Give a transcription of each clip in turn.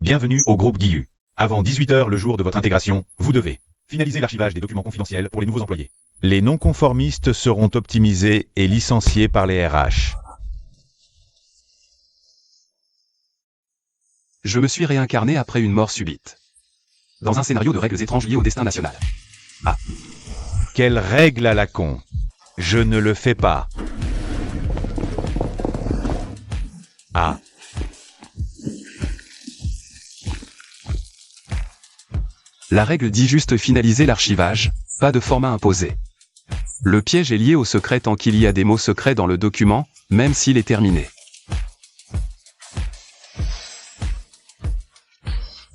Bienvenue au groupe Guillu. Avant 18h le jour de votre intégration, vous devez finaliser l'archivage des documents confidentiels pour les nouveaux employés. Les non-conformistes seront optimisés et licenciés par les RH. Je me suis réincarné après une mort subite. Dans un scénario de règles étranges liées au destin national. Ah. Quelle règle à la con? Je ne le fais pas. Ah. La règle dit juste finaliser l'archivage, pas de format imposé. Le piège est lié au secret tant qu'il y a des mots secrets dans le document, même s'il est terminé.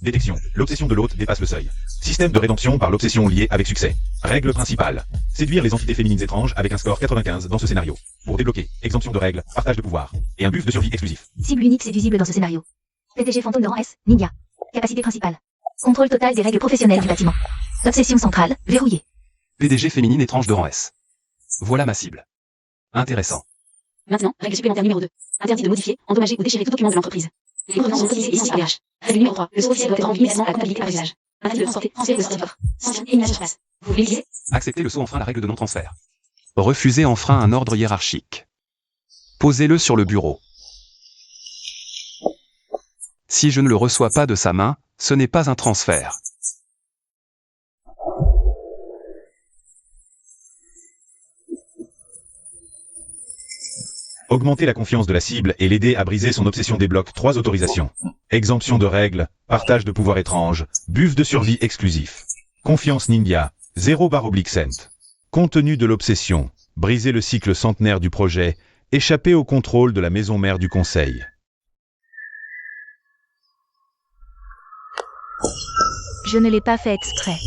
Détection. L'obsession de l'hôte dépasse le seuil. Système de rédemption par l'obsession liée avec succès. Règle principale. Séduire les entités féminines étranges avec un score 95 dans ce scénario. Pour débloquer, exemption de règles, partage de pouvoir. Et un buff de survie exclusif. Cible unique séduisible dans ce scénario. PDG fantôme de rang S, Ninja. Capacité principale. Contrôle total des règles professionnelles du bâtiment. Obsession centrale, verrouillée. PDG féminine étrange de rang S. Voilà ma cible. Intéressant. Maintenant, règle supplémentaire numéro 2. Interdit de modifier, endommager ou déchirer tout document de l'entreprise. Les revenants sont autorisés et signés par les RH. Règle numéro 3. Le sceau officiel doit être rempli immédiatement à la comptabilité par usage. Interdit de transporter, transférer de sortir. Sanction et mise sur place. Vous voulez l'utiliser? Accepter le sceau enfreint la règle de non-transfert. Refuser enfreint un ordre hiérarchique. Posez-le sur le bureau. Si je ne le reçois pas de sa main, ce n'est pas un transfert. Augmenter la confiance de la cible et l'aider à briser son obsession débloque 3 autorisations. Exemption de règles, partage de pouvoir étrange, buff de survie exclusif. Confiance ninja, 0/cent. Contenu de l'obsession, briser le cycle centenaire du projet, échapper au contrôle de la maison mère du conseil. Je ne l'ai pas fait exprès.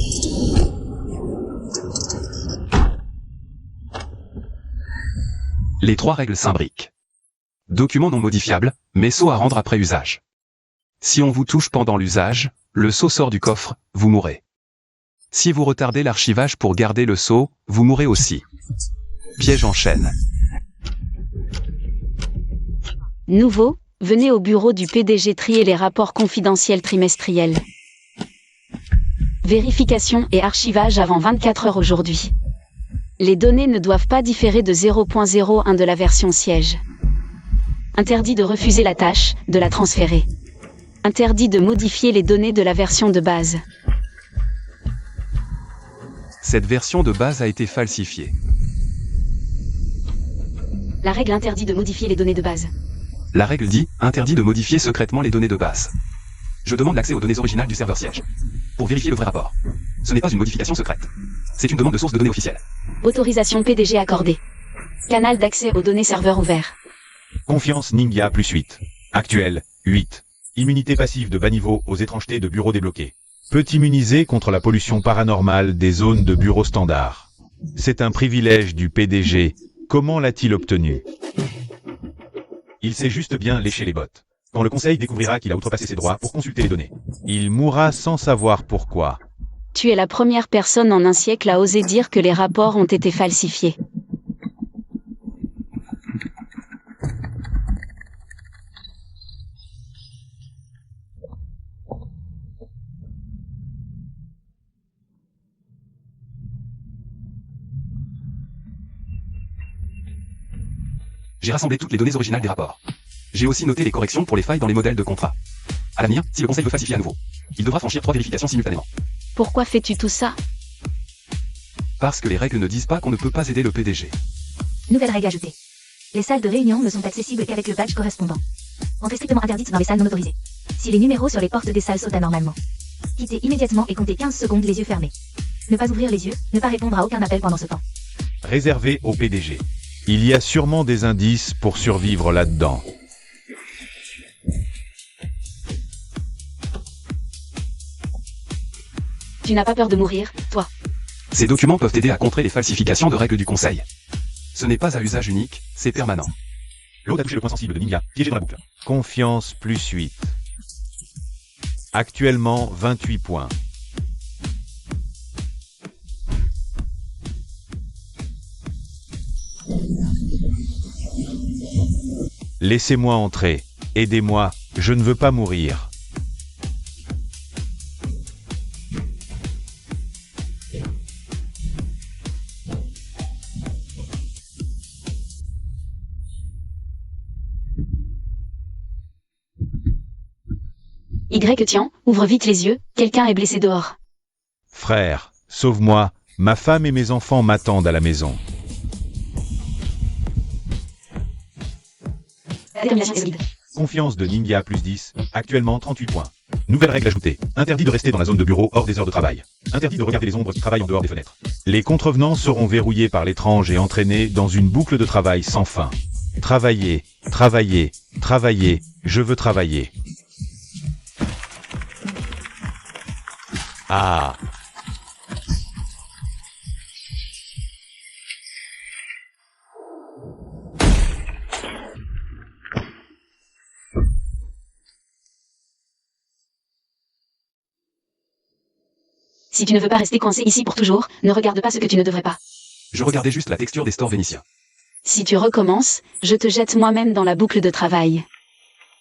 Les 3 règles s'imbriquent. Document non modifiable, mais sceau à rendre après usage. Si on vous touche pendant l'usage, le sceau sort du coffre, vous mourrez. Si vous retardez l'archivage pour garder le sceau, vous mourrez aussi. Piège en chaîne. Nouveau, venez au bureau du PDG trier les rapports confidentiels trimestriels. Vérification et archivage avant 24 heures aujourd'hui. Les données ne doivent pas différer de 0.01 de la version siège. Interdit de refuser la tâche, de la transférer. Interdit de modifier les données de la version de base. Cette version de base a été falsifiée. La règle interdit de modifier les données de base. La règle dit, interdit de modifier secrètement les données de base. Je demande l'accès aux données originales du serveur siège. Pour vérifier le vrai rapport. Ce n'est pas une modification secrète. C'est une demande de source de données officielle. Autorisation PDG accordée. Canal d'accès aux données serveurs ouvert. Confiance ninja plus 8. Actuel, 8. Immunité passive de bas niveau aux étrangetés de bureaux débloqués. Peut immuniser contre la pollution paranormale des zones de bureaux standards. C'est un privilège du PDG. Comment l'a-t-il obtenu? Il sait juste bien lécher les bottes. Quand le conseil découvrira qu'il a outrepassé ses droits pour consulter les données. Il mourra sans savoir pourquoi. Tu es la première personne en un siècle à oser dire que les rapports ont été falsifiés. J'ai rassemblé toutes les données originales des rapports. J'ai aussi noté les corrections pour les failles dans les modèles de contrat. À l'avenir, si le conseil veut falsifier à nouveau, il devra franchir 3 vérifications simultanément. Pourquoi fais-tu tout ça? Parce que les règles ne disent pas qu'on ne peut pas aider le PDG. Nouvelle règle ajoutée. Les salles de réunion ne sont accessibles qu'avec le badge correspondant. Entrée strictement interdite dans les salles non autorisées. Si les numéros sur les portes des salles sautent anormalement, quittez immédiatement et comptez 15 secondes les yeux fermés. Ne pas ouvrir les yeux, ne pas répondre à aucun appel pendant ce temps. Réservé au PDG. Il y a sûrement des indices pour survivre là-dedans. Tu n'as pas peur de mourir, toi. Ces documents peuvent aider à contrer les falsifications de règles du conseil. Ce n'est pas à usage unique, c'est permanent. L'autre a touché le point sensible de Ninja, piégé dans la boucle. Confiance plus 8. Actuellement 28 points. Laissez-moi entrer. Aidez-moi, je ne veux pas mourir. Y Tian, ouvre vite les yeux, quelqu'un est blessé dehors. Frère, sauve-moi, ma femme et mes enfants m'attendent à la maison. La détermination est solide. Confiance de Ningya plus 10, actuellement 38 points. Nouvelle règle ajoutée. Interdit de rester dans la zone de bureau hors des heures de travail. Interdit de regarder les ombres qui travaillent en dehors des fenêtres. Les contrevenants seront verrouillés par l'étrange et entraînés dans une boucle de travail sans fin. Travailler, travailler, travailler, je veux travailler. Ah! Si tu ne veux pas rester coincé ici pour toujours, ne regarde pas ce que tu ne devrais pas. Je regardais juste la texture des stores vénitiens. Si tu recommences, je te jette moi-même dans la boucle de travail.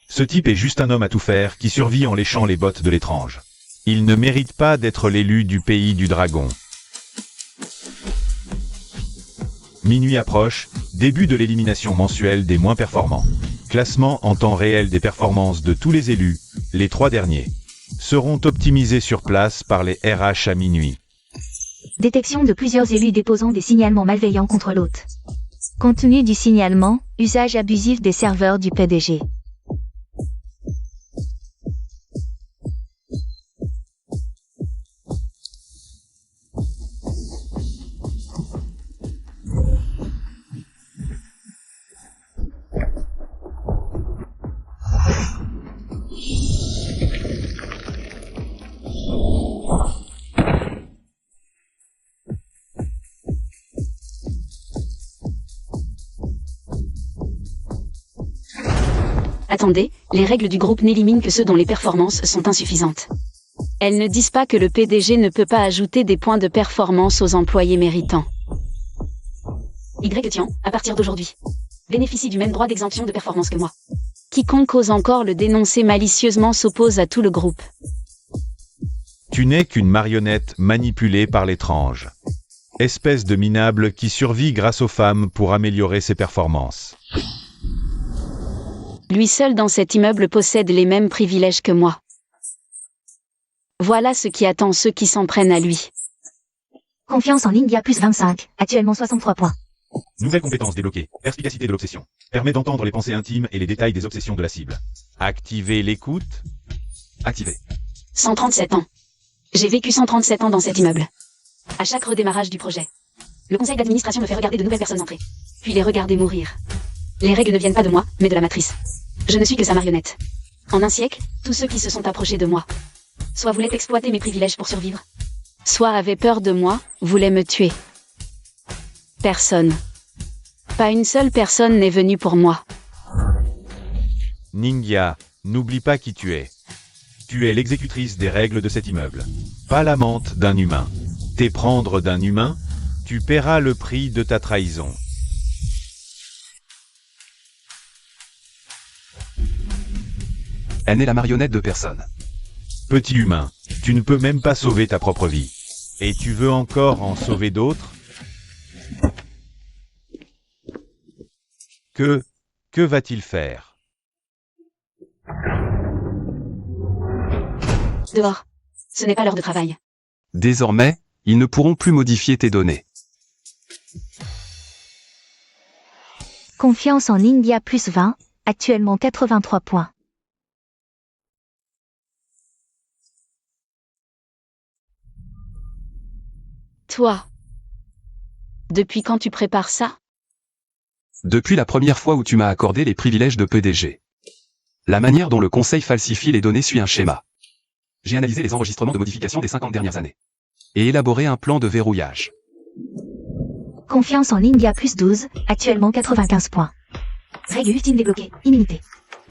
Ce type est juste un homme à tout faire qui survit en léchant les bottes de l'étrange. Il ne mérite pas d'être l'élu du pays du dragon. Minuit approche, début de l'élimination mensuelle des moins performants. Classement en temps réel des performances de tous les élus, les 3 derniers seront optimisés sur place par les RH à minuit. Détection de plusieurs élus déposant des signalements malveillants contre l'hôte. Contenu du signalement, usage abusif des serveurs du PDG. Attendez, les règles du groupe n'éliminent que ceux dont les performances sont insuffisantes. Elles ne disent pas que le PDG ne peut pas ajouter des points de performance aux employés méritants. Y Tian, à partir d'aujourd'hui, bénéficie du même droit d'exemption de performance que moi. Quiconque ose encore le dénoncer malicieusement s'oppose à tout le groupe. Tu n'es qu'une marionnette manipulée par l'étrange. Espèce de minable qui survit grâce aux femmes pour améliorer ses performances. Lui seul dans cet immeuble possède les mêmes privilèges que moi. Voilà ce qui attend ceux qui s'en prennent à lui. Confiance en Ningya plus 25, actuellement 63 points. Nouvelle compétence débloquée. Perspicacité de l'obsession. Permet d'entendre les pensées intimes et les détails des obsessions de la cible. Activer l'écoute. Activé. 137 ans. J'ai vécu 137 ans dans cet immeuble. À chaque redémarrage du projet, le conseil d'administration me fait regarder de nouvelles personnes entrer, puis les regarder mourir. Les règles ne viennent pas de moi, mais de la matrice. Je ne suis que sa marionnette. En un siècle, tous ceux qui se sont approchés de moi, soit voulaient exploiter mes privilèges pour survivre, soit avaient peur de moi, voulaient me tuer. Personne. Pas une seule personne n'est venue pour moi. Ningya, n'oublie pas qui tu es. Tu es l'exécutrice des règles de cet immeuble. Pas l'amante d'un humain. T'es prendre d'un humain, tu paieras le prix de ta trahison. Elle n'est la marionnette de personne. Petit humain, tu ne peux même pas sauver ta propre vie. Et tu veux encore en sauver d'autres? Que va-t-il faire? Dehors. Ce n'est pas l'heure de travail. Désormais, ils ne pourront plus modifier tes données. Confiance en Ningya plus 20, actuellement 83 points. Toi. Depuis quand tu prépares ça? Depuis la première fois où tu m'as accordé les privilèges de PDG. La manière dont le conseil falsifie les données suit un schéma. J'ai analysé les enregistrements de modification des 50 dernières années. Et élaboré un plan de verrouillage. Confiance en Ningya plus 12, actuellement 95 points. Règle ultime débloquée, immunité.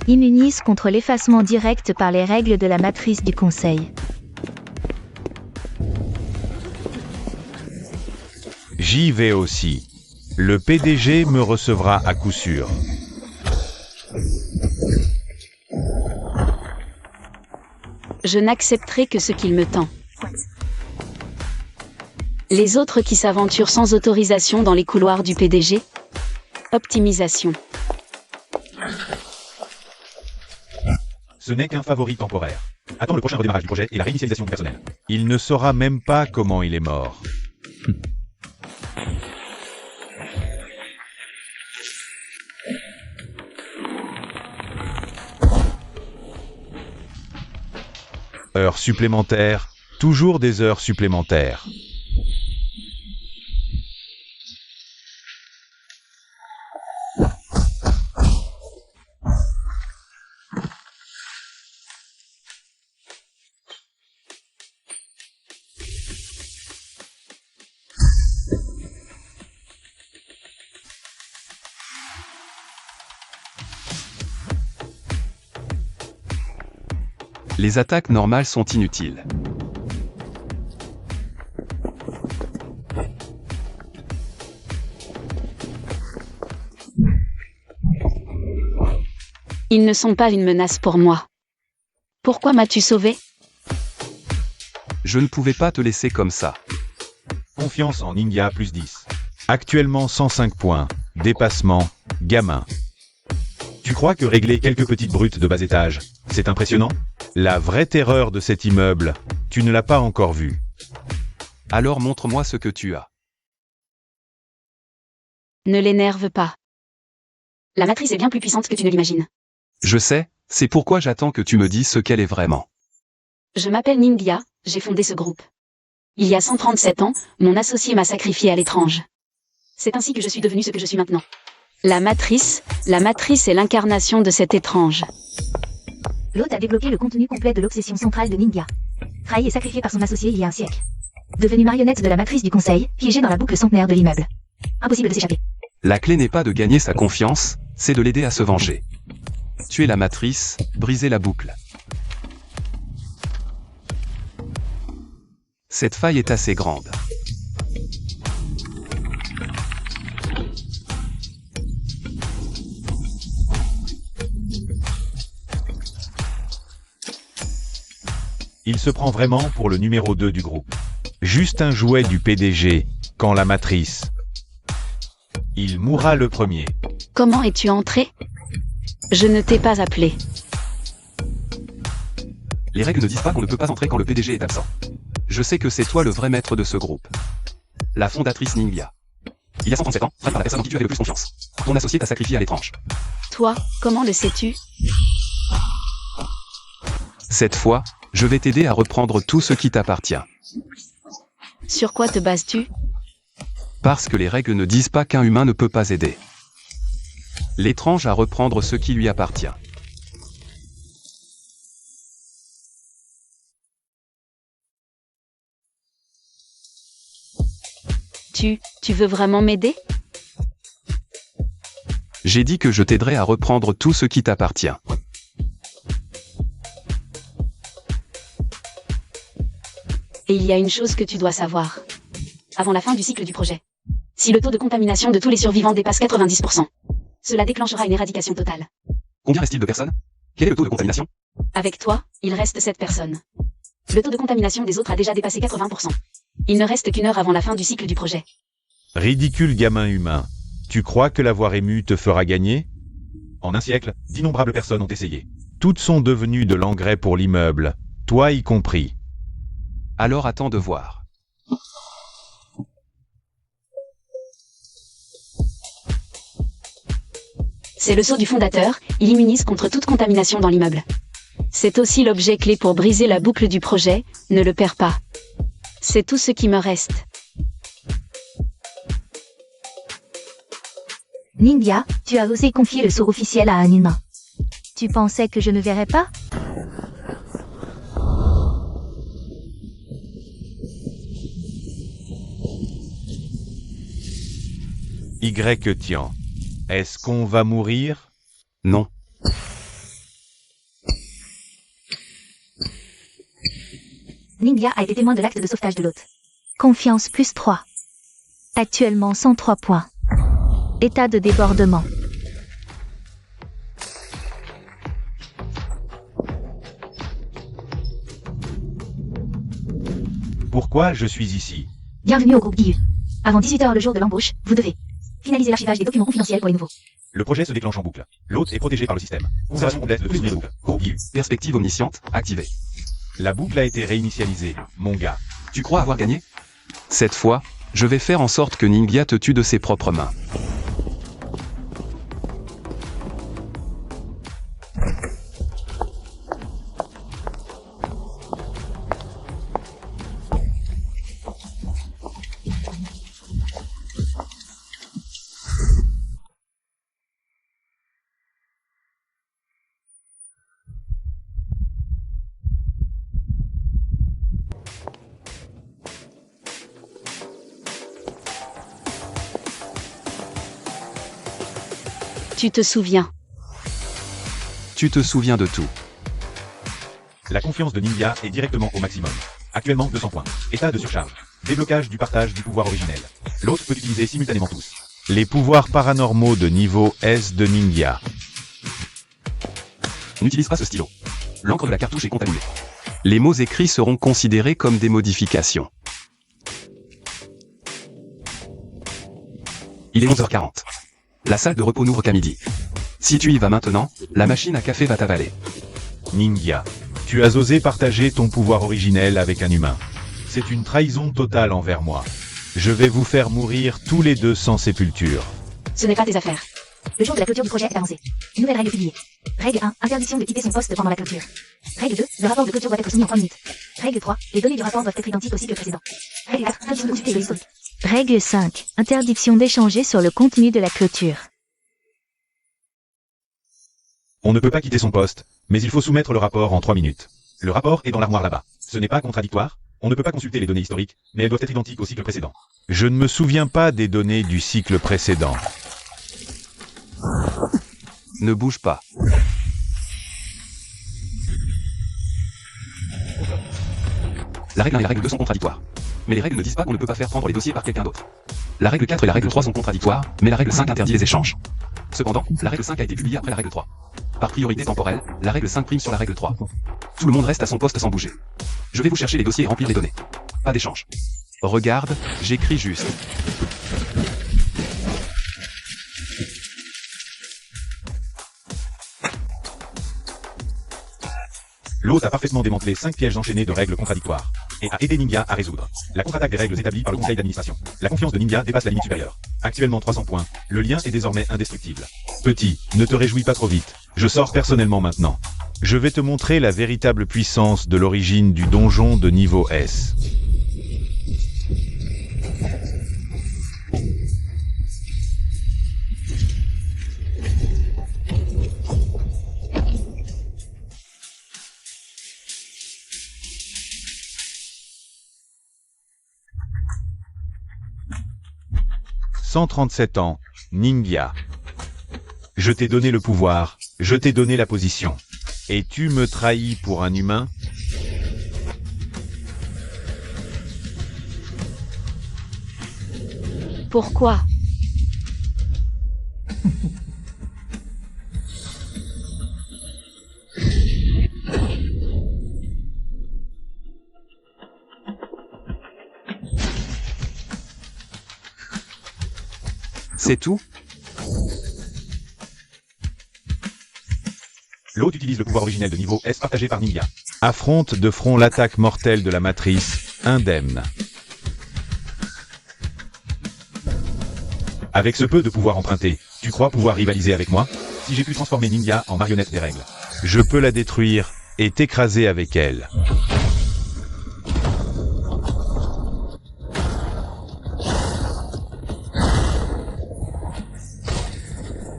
Immunise contre l'effacement direct par les règles de la matrice du conseil. J'y vais aussi. Le PDG me recevra à coup sûr. Je n'accepterai que ce qu'il me tend. Les autres qui s'aventurent sans autorisation dans les couloirs du PDG? Optimisation. Ce n'est qu'un favori temporaire. Attends le prochain redémarrage du projet et la réinitialisation du personnel. Il ne saura même pas comment il est mort. Heures supplémentaires, toujours des heures supplémentaires. Les attaques normales sont inutiles. Ils ne sont pas une menace pour moi. Pourquoi m'as-tu sauvé? Je ne pouvais pas te laisser comme ça. Confiance en Ninja plus 10. Actuellement 105 points. Dépassement, gamin. Tu crois que régler quelques petites brutes de bas étage, c'est impressionnant? La vraie terreur de cet immeuble, tu ne l'as pas encore vue. Alors montre-moi ce que tu as. Ne l'énerve pas. La matrice est bien plus puissante que tu ne l'imagines. Je sais, c'est pourquoi j'attends que tu me dises ce qu'elle est vraiment. Je m'appelle Nindia, j'ai fondé ce groupe. Il y a 137 ans, mon associé m'a sacrifié à l'étrange. C'est ainsi que je suis devenu ce que je suis maintenant. La matrice est l'incarnation de cet étrange. L'hôte a débloqué le contenu complet de l'obsession centrale de Ninja. Trahi et sacrifié par son associé il y a un siècle. Devenu marionnette de la matrice du conseil, piégé dans la boucle centenaire de l'immeuble. Impossible de s'échapper. La clé n'est pas de gagner sa confiance, c'est de l'aider à se venger. Tuer la matrice, briser la boucle. Cette faille est assez grande. Il se prend vraiment pour le numéro 2 du groupe. Juste un jouet du PDG, quand la matrice. Il mourra le premier. Comment es-tu entré? Je ne t'ai pas appelé. Les règles ne disent pas qu'on ne peut pas entrer quand le PDG est absent. Je sais que c'est toi le vrai maître de ce groupe. La fondatrice Ninja. Il y a 137 ans, trahi par la personne en qui tu avais le plus confiance. Ton associé t'a sacrifié à l'étrange. Toi, comment le sais-tu? Cette fois, je vais t'aider à reprendre tout ce qui t'appartient. Sur quoi te bases-tu? Parce que les règles ne disent pas qu'un humain ne peut pas aider l'étrange à reprendre ce qui lui appartient. Tu veux vraiment m'aider? J'ai dit que je t'aiderai à reprendre tout ce qui t'appartient. Et il y a une chose que tu dois savoir. Avant la fin du cycle du projet, si le taux de contamination de tous les survivants dépasse 90%, cela déclenchera une éradication totale. Combien reste-t-il de personnes? Quel est le taux de contamination? Avec toi, il reste 7 personnes. Le taux de contamination des autres a déjà dépassé 80%. Il ne reste qu'une heure avant la fin du cycle du projet. Ridicule gamin humain. Tu crois que l'avoir ému te fera gagner? En un siècle, d'innombrables personnes ont essayé. Toutes sont devenues de l'engrais pour l'immeuble, toi y compris. Alors attends de voir. C'est le sceau du fondateur, il immunise contre toute contamination dans l'immeuble. C'est aussi l'objet clé pour briser la boucle du projet, ne le perds pas. C'est tout ce qui me reste. Ninja, tu as osé confier le sceau officiel à un humain. Tu pensais que je ne verrais pas? Y Tian. Est-ce qu'on va mourir? Non. Ninja a été témoin de l'acte de sauvetage de l'hôte. Confiance plus 3. Actuellement 103 points. État de débordement. Pourquoi je suis ici? Bienvenue au groupe GIU. Avant 18h le jour de l'embauche, vous devez finaliser l'archivage des documents confidentiels pour les nouveaux. Le projet se déclenche en boucle. L'hôte est protégé par le système. Conservation complète de tous les boucles. Groupe GIU. Perspective omnisciente, activée. La boucle a été réinitialisée, mon gars. Tu crois avoir gagné? Cette fois, je vais faire en sorte que Ningya te tue de ses propres mains. Tu te souviens. Tu te souviens de tout. La confiance de Ningya est directement au maximum. Actuellement 200 points. État de surcharge. Déblocage du partage du pouvoir originel. L'autre peut utiliser simultanément tous. Les pouvoirs paranormaux de niveau S de Ningya. N'utilise pas ce stylo. L'encre de la cartouche est contaminée. Les mots écrits seront considérés comme des modifications. Il est 11h40. La salle de repos n'ouvre qu'à midi. Si tu y vas maintenant, la machine à café va t'avaler. Ningya, tu as osé partager ton pouvoir originel avec un humain. C'est une trahison totale envers moi. Je vais vous faire mourir tous les deux sans sépulture. Ce n'est pas tes affaires. Le jour de la clôture du projet est avancé. Nouvelle règle publiée. Règle 1, interdiction de quitter son poste pendant la clôture. Règle 2, le rapport de clôture doit être signé en 3 minutes. Règle 3, les données du rapport doivent être identiques au cycle précédent. Règle 4, interdiction de consulter le historique. Règle 5. Interdiction d'échanger sur le contenu de la clôture. On ne peut pas quitter son poste, mais il faut soumettre le rapport en 3 minutes. Le rapport est dans l'armoire là-bas. Ce n'est pas contradictoire. On ne peut pas consulter les données historiques, mais elles doivent être identiques au cycle précédent. Je ne me souviens pas des données du cycle précédent. Ne bouge pas. La règle 1 et la règle 2 sont contradictoires. Mais les règles ne disent pas qu'on ne peut pas faire prendre les dossiers par quelqu'un d'autre. La règle 4 et la règle 3 sont contradictoires, mais la règle 5 interdit les échanges. Cependant, la règle 5 a été publiée après la règle 3. Par priorité temporelle, la règle 5 prime sur la règle 3. Tout le monde reste à son poste sans bouger. Je vais vous chercher les dossiers et remplir les données. Pas d'échange. Regarde, j'écris juste. L'OS a parfaitement démantelé 5 pièges enchaînés de règles contradictoires, et a aidé Ningya à résoudre la contre-attaque des règles établies par le conseil d'administration. La confiance de Ningya dépasse la limite supérieure. Actuellement 300 points, le lien est désormais indestructible. Petit, ne te réjouis pas trop vite, je sors personnellement maintenant. Je vais te montrer la véritable puissance de l'origine du donjon de niveau S. « 137 ans, Ningya. Je t'ai donné le pouvoir, je t'ai donné la position. Et tu me trahis pour un humain ? Pourquoi? C'est tout? L'autre utilise le pouvoir originel de niveau S partagé par Ningya. Affronte de front l'attaque mortelle de la matrice, indemne. Avec ce peu de pouvoir emprunté, tu crois pouvoir rivaliser avec moi? Si j'ai pu transformer Ningya en marionnette des règles, je peux la détruire et t'écraser avec elle.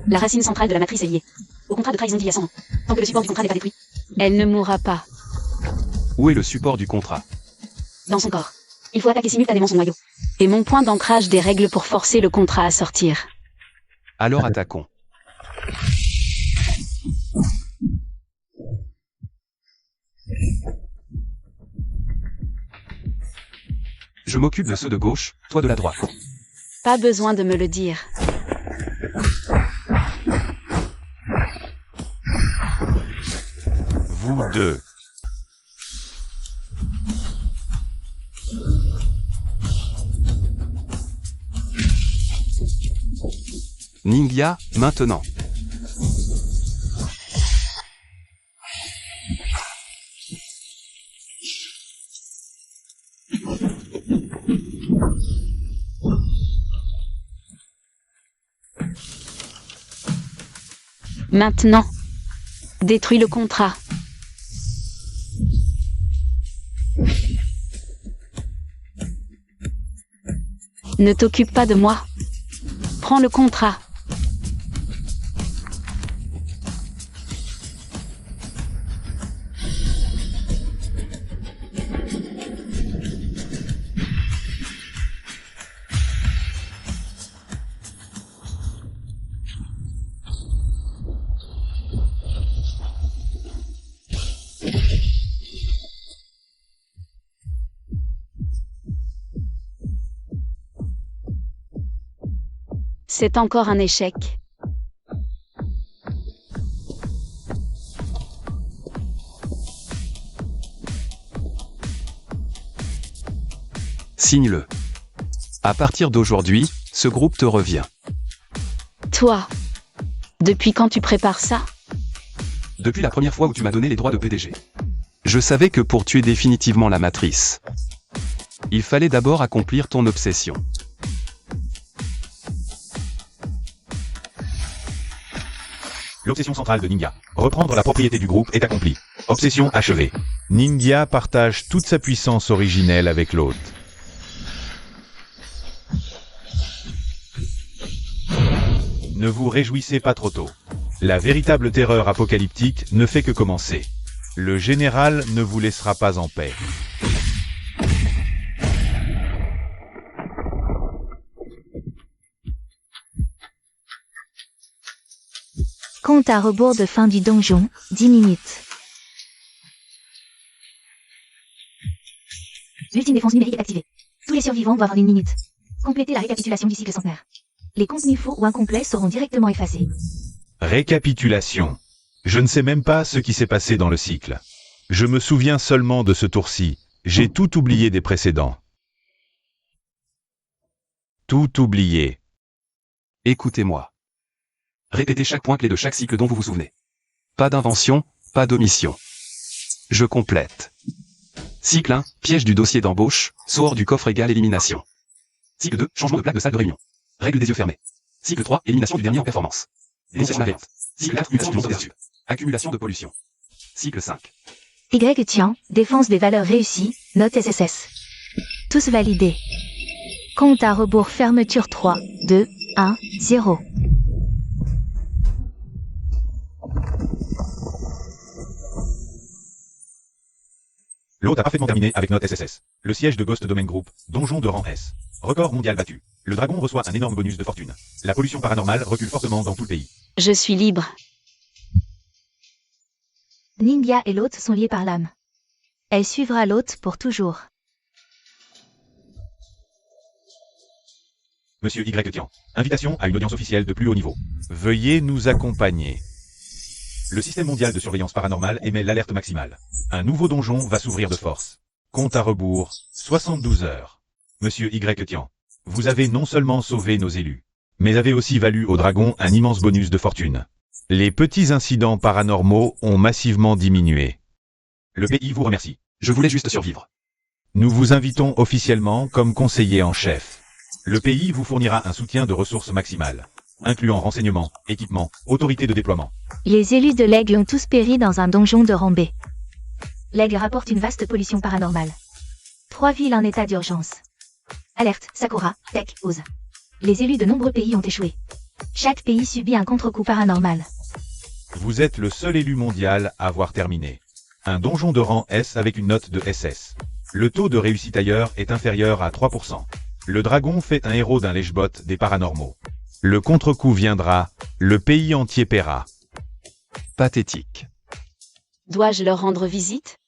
La racine centrale de la matrice est liée au contrat de trahison d'il y a 100 ans. Tant que le support du contrat n'est pas détruit, Elle ne mourra pas. Où est le support du contrat? dans son corps, il faut attaquer simultanément son noyau. Et mon point d'ancrage des règles pour forcer le contrat à sortir. Alors attaquons. Je m'occupe de ceux de gauche, toi de la droite. Pas besoin de me le dire. Vous deux. Ningya, maintenant. Maintenant. Détruis le contrat. Ne t'occupe pas de moi. Prends le contrat. C'est encore un échec. Signe-le. À partir d'aujourd'hui, ce groupe te revient. Toi. Depuis quand tu prépares ça? Depuis la première fois où tu m'as donné les droits de PDG. Je savais que pour tuer définitivement la matrice, il fallait d'abord accomplir ton obsession. L'obsession centrale de Ningya. Reprendre la propriété du groupe est accomplie. Obsession achevée. Ningya partage toute sa puissance originelle avec l'hôte. Ne vous réjouissez pas trop tôt. La véritable terreur apocalyptique ne fait que commencer. Le général ne vous laissera pas en paix. Compte à rebours de fin du donjon, 10 minutes. L'ultime défense numérique est activée. Tous les survivants doivent en 1 minute. Complétez la récapitulation du cycle centenaire. Les contenus faux ou incomplets seront directement effacés. Récapitulation. Je ne sais même pas ce qui s'est passé dans le cycle. Je me souviens seulement de ce tour-ci. J'ai tout oublié des précédents. Tout oublié. Écoutez-moi. Répétez chaque point clé de chaque cycle dont vous vous souvenez. Pas d'invention, pas d'omission. Je complète. Cycle 1, piège du dossier d'embauche, saut hors du coffre égale élimination. Cycle 2, changement de plaque de salle de réunion. Règle des yeux fermés. Cycle 3, élimination du dernier en performance. Négociation variante. Cycle 4, mutation du monde perçu. Accumulation de pollution. Cycle 5. Y Tian, défense des valeurs réussies, note SSS. Tous validés. Compte à rebours fermeture 3, 2, 1, 0. L'hôte a parfaitement terminé avec note SSS. Le siège de Ghost Domain Group, donjon de rang S. Record mondial battu. Le dragon reçoit un énorme bonus de fortune. La pollution paranormale recule fortement dans tout le pays. Je suis libre. Ningya et l'hôte sont liés par l'âme. Elle suivra l'hôte pour toujours. Monsieur Y. Tian. Invitation à une audience officielle de plus haut niveau. Veuillez nous accompagner. Le système mondial de surveillance paranormale émet l'alerte maximale. Un nouveau donjon va s'ouvrir de force. Compte à rebours, 72 heures. Monsieur Y. Tian. Vous avez non seulement sauvé nos élus, mais avez aussi valu au dragon un immense bonus de fortune. Les petits incidents paranormaux ont massivement diminué. Le pays vous remercie. Je voulais juste survivre. Nous vous invitons officiellement comme conseiller en chef. Le pays vous fournira un soutien de ressources maximales, incluant renseignements, équipements, autorités de déploiement. Les élus de l'aigle ont tous péri dans un donjon de rang B. L'aigle rapporte une vaste pollution paranormale. 3 villes en état d'urgence. Alerte, Sakura, Tech, Oz. Les élus de nombreux pays ont échoué. Chaque pays subit un contre-coup paranormal. Vous êtes le seul élu mondial à avoir terminé. Un donjon de rang S avec une note de SS. Le taux de réussite ailleurs est inférieur à 3%. Le dragon fait un héros d'un lèche-bot des paranormaux. Le contre-coup viendra, le pays entier paiera. Pathétique. Dois-je leur rendre visite?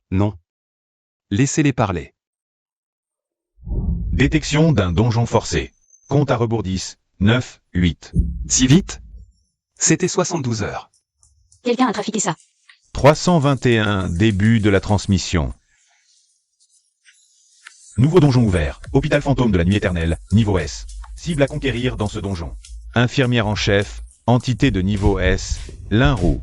Non. Laissez-les parler. Détection d'un donjon forcé. Compte à rebours 10, 9, 8. Si vite? C'était 72 heures. Quelqu'un a trafiqué ça. 321, début de la transmission. Nouveau donjon ouvert. Hôpital fantôme de la nuit éternelle, niveau S. Cible à conquérir dans ce donjon. Infirmière en chef, entité de niveau S, Linroux.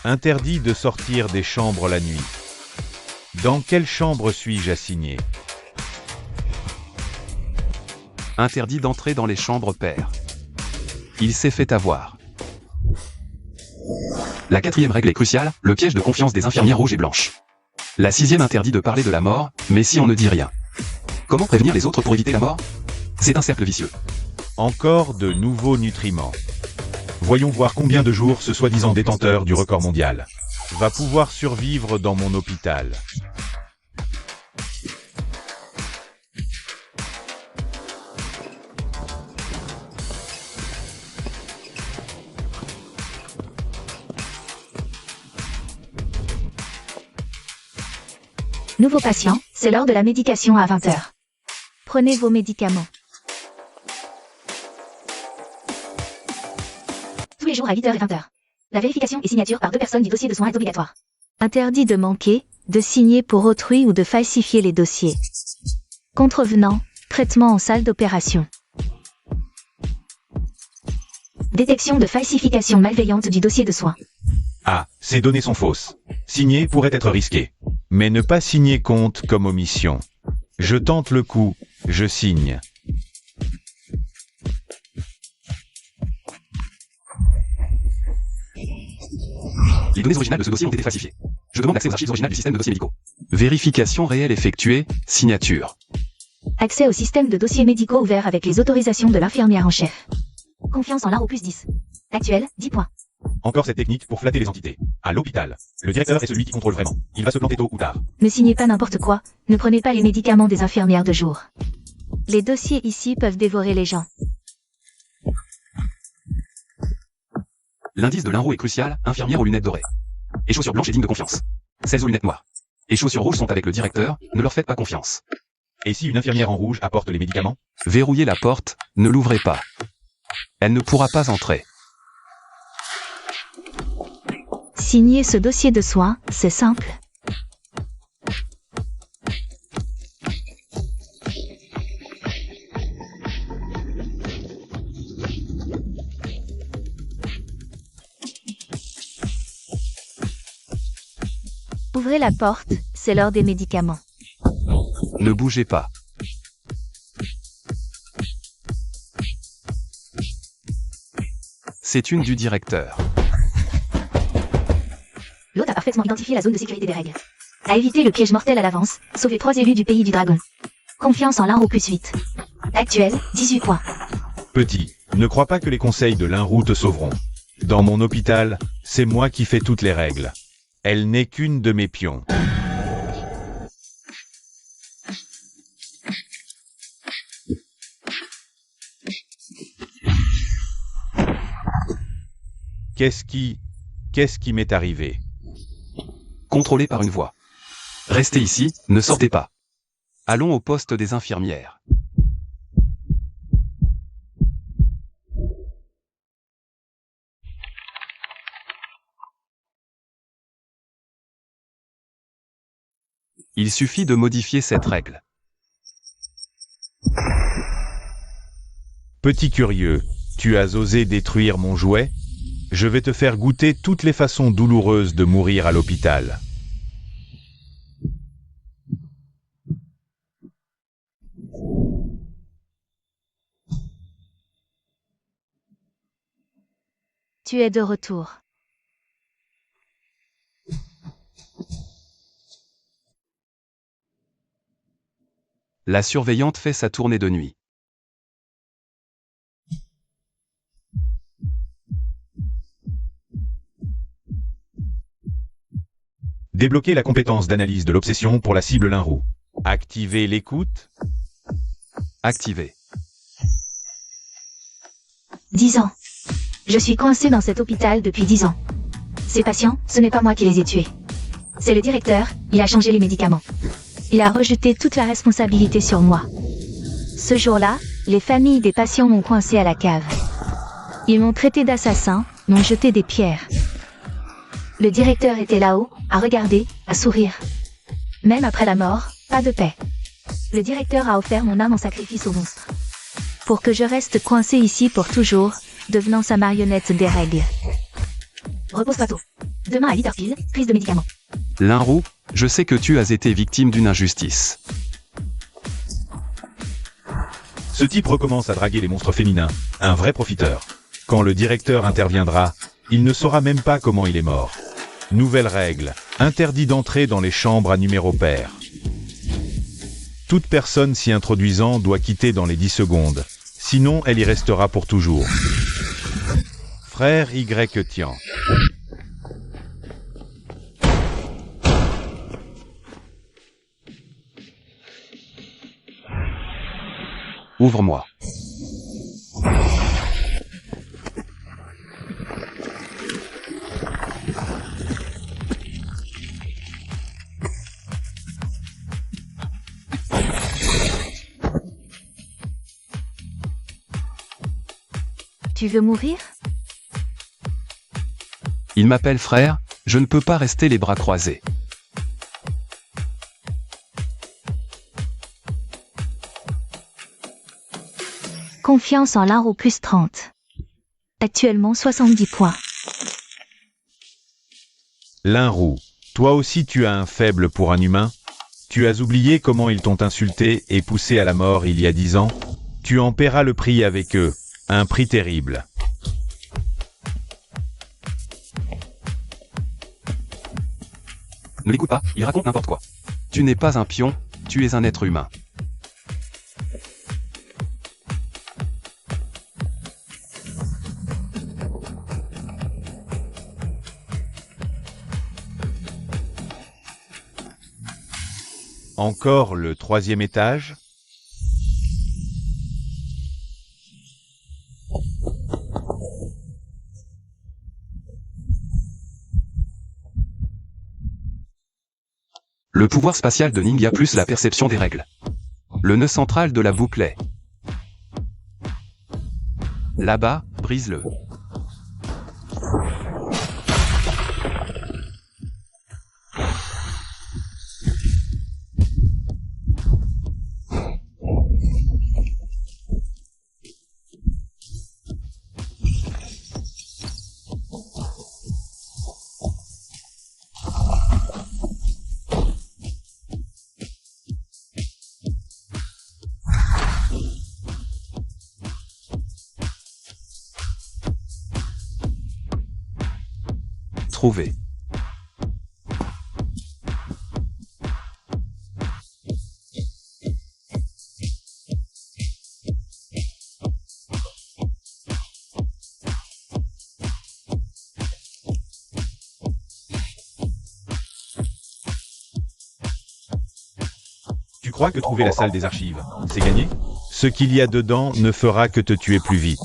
Interdit de sortir des chambres la nuit. Dans quelle chambre suis-je assigné? Interdit d'entrer dans les chambres paires. Il s'est fait avoir. La 4e règle est cruciale, le piège de confiance des infirmières rouges et blanches. La 6e interdit de parler de la mort, mais si on ne dit rien. Comment prévenir les autres pour éviter la mort? C'est un cercle vicieux. Encore de nouveaux nutriments. Voyons voir combien de jours ce soi-disant détenteur du record mondial va pouvoir survivre dans mon hôpital. Nouveau patient, c'est l'heure de la médication à 20 h. Prenez vos médicaments. Tous les jours à 8 h et 20 h. La vérification et signature par 2 personnes du dossier de soins est obligatoire. Interdit de manquer, de signer pour autrui ou de falsifier les dossiers. Contrevenant, traitement en salle d'opération. Détection de falsification malveillante du dossier de soins. Ah, ces données sont fausses. Signer pourrait être risqué. Mais ne pas signer compte comme omission. Je tente le coup, je signe. Les données originales de ce dossier ont été falsifiées. Je demande l'accès aux archives originales du système de dossiers médicaux. Vérification réelle effectuée, signature. Accès au système de dossiers médicaux ouvert avec les autorisations de l'infirmière en chef. Confiance en l'art au plus 10. Actuel, 10 points. Encore cette technique pour flatter les entités. À l'hôpital, le directeur est celui qui contrôle vraiment. Il va se planter tôt ou tard. Ne signez pas n'importe quoi, ne prenez pas les médicaments des infirmières de jour. Les dossiers ici peuvent dévorer les gens. L'indice de l'Inro est crucial, infirmière aux lunettes dorées. Et chaussures blanches et dignes de confiance. Celles aux lunettes noires. Et chaussures rouges sont avec le directeur, ne leur faites pas confiance. Et si une infirmière en rouge apporte les médicaments? Verrouillez la porte, ne l'ouvrez pas. Elle ne pourra pas entrer. Signer ce dossier de soins, c'est simple. Ouvrez la porte, c'est l'heure des médicaments. Ne bougez pas. C'est une du directeur. L'hôte a parfaitement identifié la zone de sécurité des règles. A évité le piège mortel à l'avance, sauvé 3 élus du pays du dragon. Confiance en l'Inro plus 8. Actuel, 18 points. Petit, ne crois pas que les conseils de l'Inro te sauveront. Dans mon hôpital, c'est moi qui fais toutes les règles. Elle n'est qu'une de mes pions. Qu'est-ce qui m'est arrivé? Contrôlé par une voix. Restez ici, ne sortez pas. Allons au poste des infirmières. Il suffit de modifier cette règle. Petit curieux, tu as osé détruire mon jouet? Je vais te faire goûter toutes les façons douloureuses de mourir à l'hôpital. Tu es de retour. La surveillante fait sa tournée de nuit. Débloquer la compétence d'analyse de l'obsession pour la cible l'Inro. Activer l'écoute. Activé. 10 ans. Je suis coincé dans cet hôpital depuis 10 ans. Ces patients, ce n'est pas moi qui les ai tués. C'est le directeur, il a changé les médicaments. Il a rejeté toute la responsabilité sur moi. Ce jour-là, les familles des patients m'ont coincé à la cave. Ils m'ont traité d'assassin, m'ont jeté des pierres. Le directeur était là-haut, à regarder, à sourire. Même après la mort, pas de paix. Le directeur a offert mon âme en sacrifice au monstre. Pour que je reste coincé ici pour toujours, devenant sa marionnette des règles. Repose-toi tôt. Demain à 8h pile, prise de médicaments. Lin Roux, je sais que tu as été victime d'une injustice. Ce type recommence à draguer les monstres féminins, un vrai profiteur. Quand le directeur interviendra, il ne saura même pas comment il est mort. Nouvelle règle, interdit d'entrer dans les chambres à numéro pair. Toute personne s'y introduisant doit quitter dans les 10 secondes, sinon elle y restera pour toujours. Frère Y Tian. Ouvre-moi. Tu veux mourir? Il m'appelle frère, je ne peux pas rester les bras croisés. Confiance en Lin Roux plus 30. Actuellement 70 points. Lin Roux, toi aussi tu as un faible pour un humain? Tu as oublié comment ils t'ont insulté et poussé à la mort il y a 10 ans? Tu en paieras le prix avec eux, un prix terrible. Ne l'écoute pas, il raconte n'importe quoi. Tu n'es pas un pion, tu es un être humain. Encore le 3e étage? Le pouvoir spatial de Ningya plus la perception des règles. Le nœud central de la boucle est. Là-bas, brise-le. Trouvé. Tu crois que trouver la salle des archives, c'est gagné? Ce qu'il y a dedans ne fera que te tuer plus vite.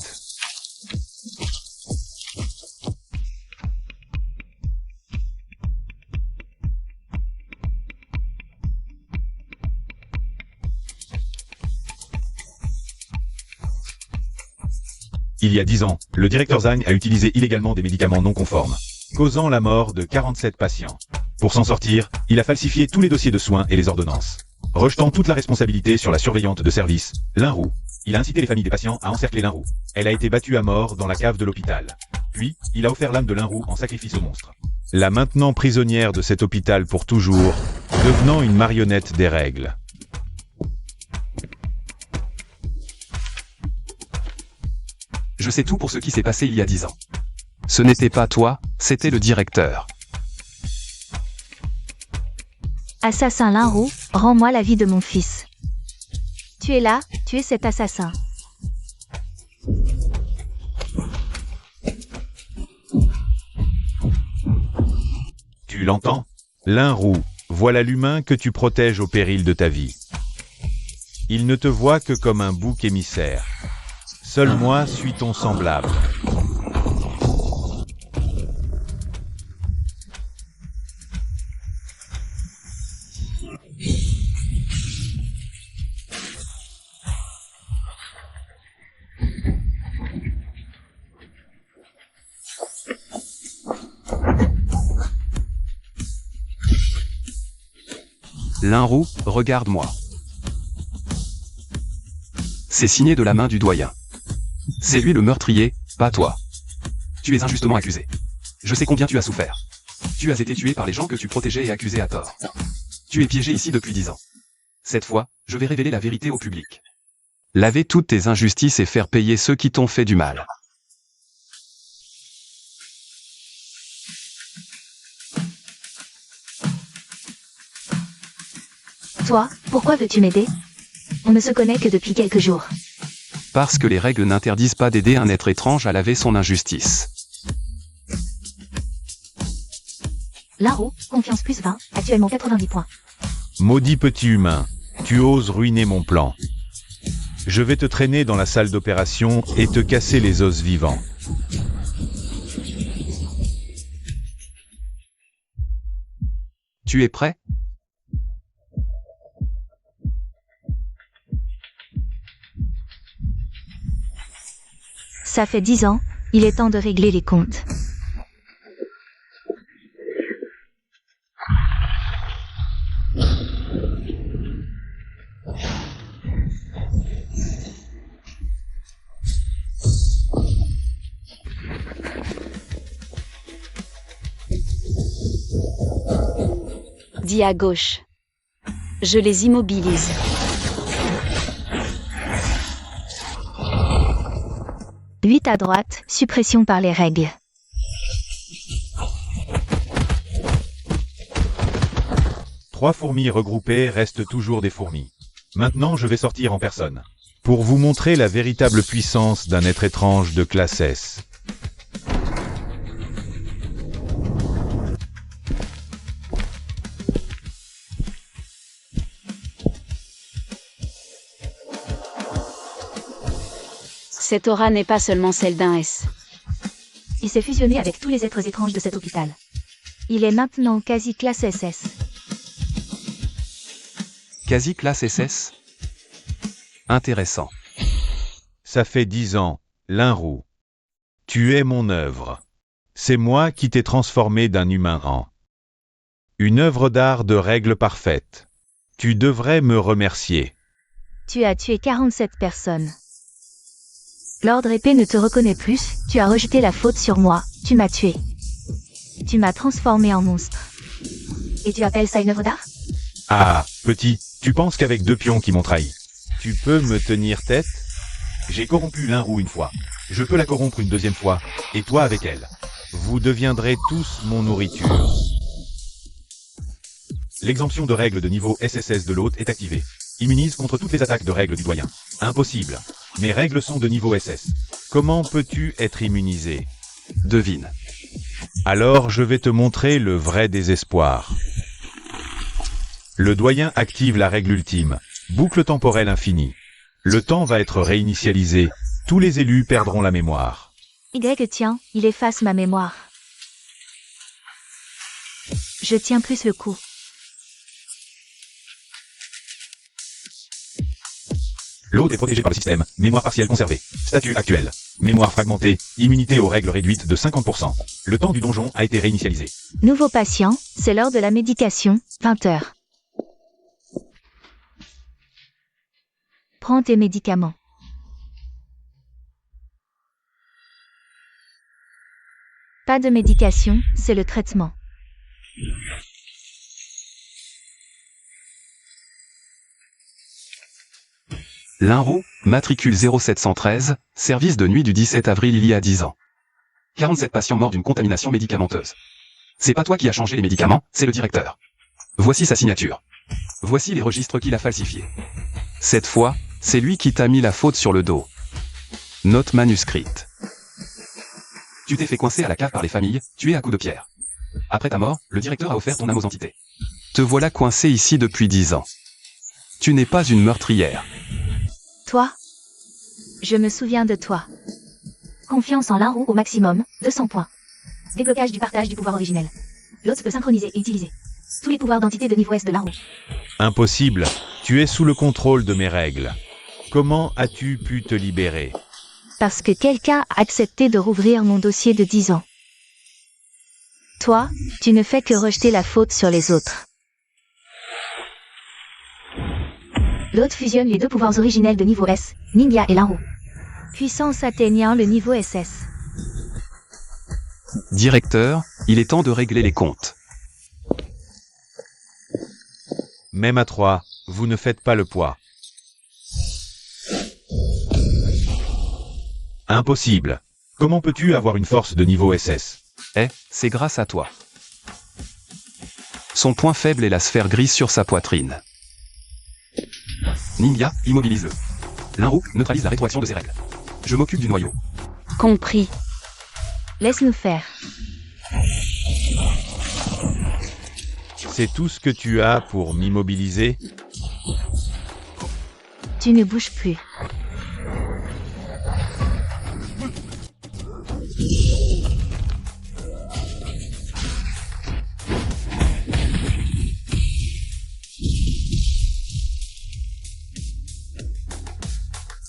Il y a 10 ans, le directeur Zhang a utilisé illégalement des médicaments non conformes, causant la mort de 47 patients. Pour s'en sortir, il a falsifié tous les dossiers de soins et les ordonnances. Rejetant toute la responsabilité sur la surveillante de service, Lin Roux, il a incité les familles des patients à encercler Lin Roux. Elle a été battue à mort dans la cave de l'hôpital. Puis, il a offert l'âme de Lin Roux en sacrifice au monstre. La maintenant prisonnière de cet hôpital pour toujours, devenant une marionnette des règles. Je sais tout pour ce qui s'est passé il y a 10 ans. Ce n'était pas toi, c'était le directeur. Assassin Lin Roux, rends-moi la vie de mon fils. Tu es là, tu es cet assassin. Tu l'entends? Lin Roux, voilà l'humain que tu protèges au péril de ta vie. Il ne te voit que comme un bouc émissaire. Seul moi suis ton semblable. Lin Roux, regarde-moi. C'est signé de la main du doyen. C'est lui le meurtrier, pas toi. Tu es injustement accusé. Je sais combien tu as souffert. Tu as été tué par les gens que tu protégeais et accusés à tort. Tu es piégé ici depuis 10 ans. Cette fois, je vais révéler la vérité au public. Laver toutes tes injustices et faire payer ceux qui t'ont fait du mal. Toi, pourquoi veux-tu m'aider? On ne se connaît que depuis quelques jours. Parce que les règles n'interdisent pas d'aider un être étrange à laver son injustice. Laro, confiance plus 20, actuellement 90 points. Maudit petit humain, tu oses ruiner mon plan. Je vais te traîner dans la salle d'opération et te casser les os vivants. Tu es prêt? Ça fait 10 ans, il est temps de régler les comptes. Dis à gauche. Je les immobilise. Huit à droite, suppression par les règles. Trois fourmis regroupées restent toujours des fourmis. Maintenant, je vais sortir en personne. Pour vous montrer la véritable puissance d'un être étrange de classe S. Cette aura n'est pas seulement celle d'un S. Il s'est fusionné avec tous les êtres étranges de cet hôpital. Il est maintenant quasi classe SS. Quasi classe SS? Intéressant. Ça fait 10 ans, Linrou. Tu es mon œuvre. C'est moi qui t'ai transformé d'un humain en une œuvre d'art de règles parfaites. Tu devrais me remercier. Tu as tué 47 personnes. L'ordre épée ne te reconnaît plus, tu as rejeté la faute sur moi, tu m'as tué. Tu m'as transformé en monstre. Et tu appelles ça une œuvre d'art? Ah, petit, tu penses qu'avec 2 pions qui m'ont trahi, tu peux me tenir tête? J'ai corrompu Linrou une fois. Je peux la corrompre une deuxième fois, et toi avec elle. Vous deviendrez tous mon nourriture. L'exemption de règles de niveau SSS de l'hôte est activée. Immunise contre toutes les attaques de règles du doyen. Impossible. Mes règles sont de niveau SS. Comment peux-tu être immunisé? Devine. Alors je vais te montrer le vrai désespoir. Le doyen active la règle ultime. Boucle temporelle infinie. Le temps va être réinitialisé. Tous les élus perdront la mémoire. Y tiens, il efface ma mémoire. Je tiens plus le coup. L'hôte est protégé par le système. Mémoire partielle conservée. Statut actuel. Mémoire fragmentée. Immunité aux règles réduite de 50%. Le temps du donjon a été réinitialisé. Nouveau patient, c'est l'heure de la médication, 20 heures. Prends tes médicaments. Pas de médication, c'est le traitement. Linrou, matricule 0713, service de nuit du 17 avril il y a 10 ans. 47 patients morts d'une contamination médicamenteuse. C'est pas toi qui as changé les médicaments, c'est le directeur. Voici sa signature. Voici les registres qu'il a falsifiés. Cette fois, c'est lui qui t'a mis la faute sur le dos. Note manuscrite. Tu t'es fait coincer à la cave par les familles, tué à coups de pierre. Après ta mort, le directeur a offert ton âme aux entités. Te voilà coincé ici depuis 10 ans. Tu n'es pas une meurtrière. Toi? Je me souviens de toi. Confiance en Linrou au maximum, 200 points. Déblocage du partage du pouvoir originel. L'hôte peut synchroniser et utiliser tous les pouvoirs d'entité de niveau S de Linrou. Impossible. Tu es sous le contrôle de mes règles. Comment as-tu pu te libérer? Parce que quelqu'un a accepté de rouvrir mon dossier de 10 ans. Toi, tu ne fais que rejeter la faute sur les autres. L'hôte fusionne les deux pouvoirs originels de niveau S, Ninja et Linrou. Puissance atteignant le niveau SS. Directeur, il est temps de régler les comptes. Même à 3, vous ne faites pas le poids. Impossible. Comment peux-tu avoir une force de niveau SS? C'est grâce à toi. Son point faible est la sphère grise sur sa poitrine. Ninja, immobilise-le. L'Inrou neutralise la rétroaction de ses règles. Je m'occupe du noyau. Compris. Laisse-nous faire. C'est tout ce que tu as pour m'immobiliser? Tu ne bouges plus.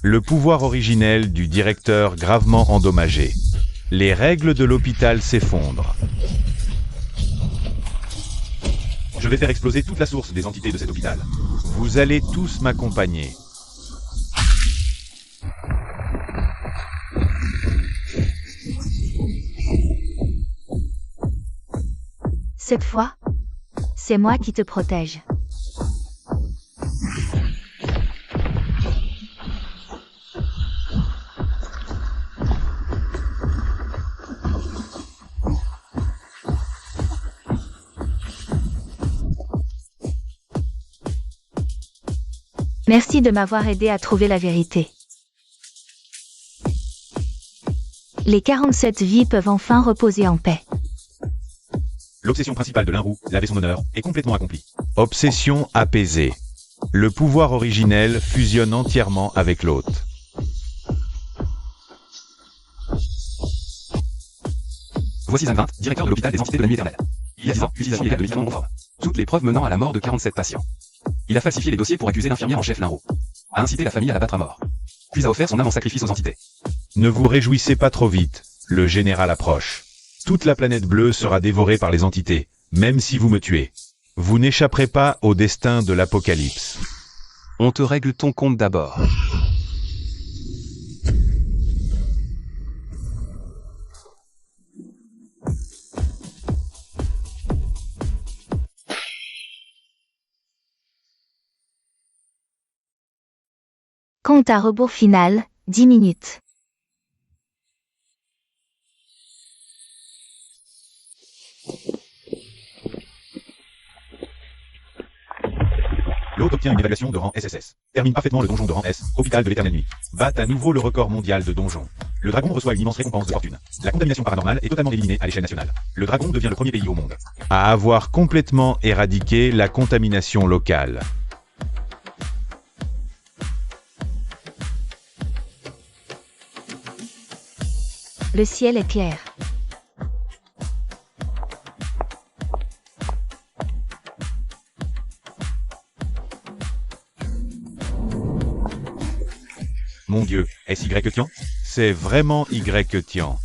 Le pouvoir originel du directeur gravement endommagé. Les règles de l'hôpital s'effondrent. Je vais faire exploser toute la source des entités de cet hôpital. Vous allez tous m'accompagner. Cette fois, c'est moi qui te protège. Merci de m'avoir aidé à trouver la vérité. Les 47 vies peuvent enfin reposer en paix. L'obsession principale de l'Inrou, laver son honneur, est complètement accomplie. Obsession apaisée. Le pouvoir originel fusionne entièrement avec l'hôte. Voici Zan 20, directeur de l'hôpital des entités de la nuit éternelle. Il y a 10 ans, utilisation illégale de médicaments conformes. Toutes les preuves menant à la mort de 47 patients. Il a falsifié les dossiers pour accuser l'infirmière en chef L'Inrou. A incité la famille à la battre à mort. Puis a offert son âme en sacrifice aux entités. Ne vous réjouissez pas trop vite, le général approche. Toute la planète bleue sera dévorée par les entités, même si vous me tuez. Vous n'échapperez pas au destin de l'apocalypse. On te règle ton compte d'abord. Compte à rebours final, 10 minutes. L'hôte obtient une évaluation de rang SSS. Termine parfaitement le donjon de rang S, hôpital de l'éternelle nuit. Bat à nouveau le record mondial de donjon. Le dragon reçoit une immense récompense de fortune. La contamination paranormale est totalement éliminée à l'échelle nationale. Le dragon devient le premier pays au monde à avoir complètement éradiqué la contamination locale. Le ciel est clair. Mon Dieu, est-ce Y Tian? C'est vraiment Y Tian.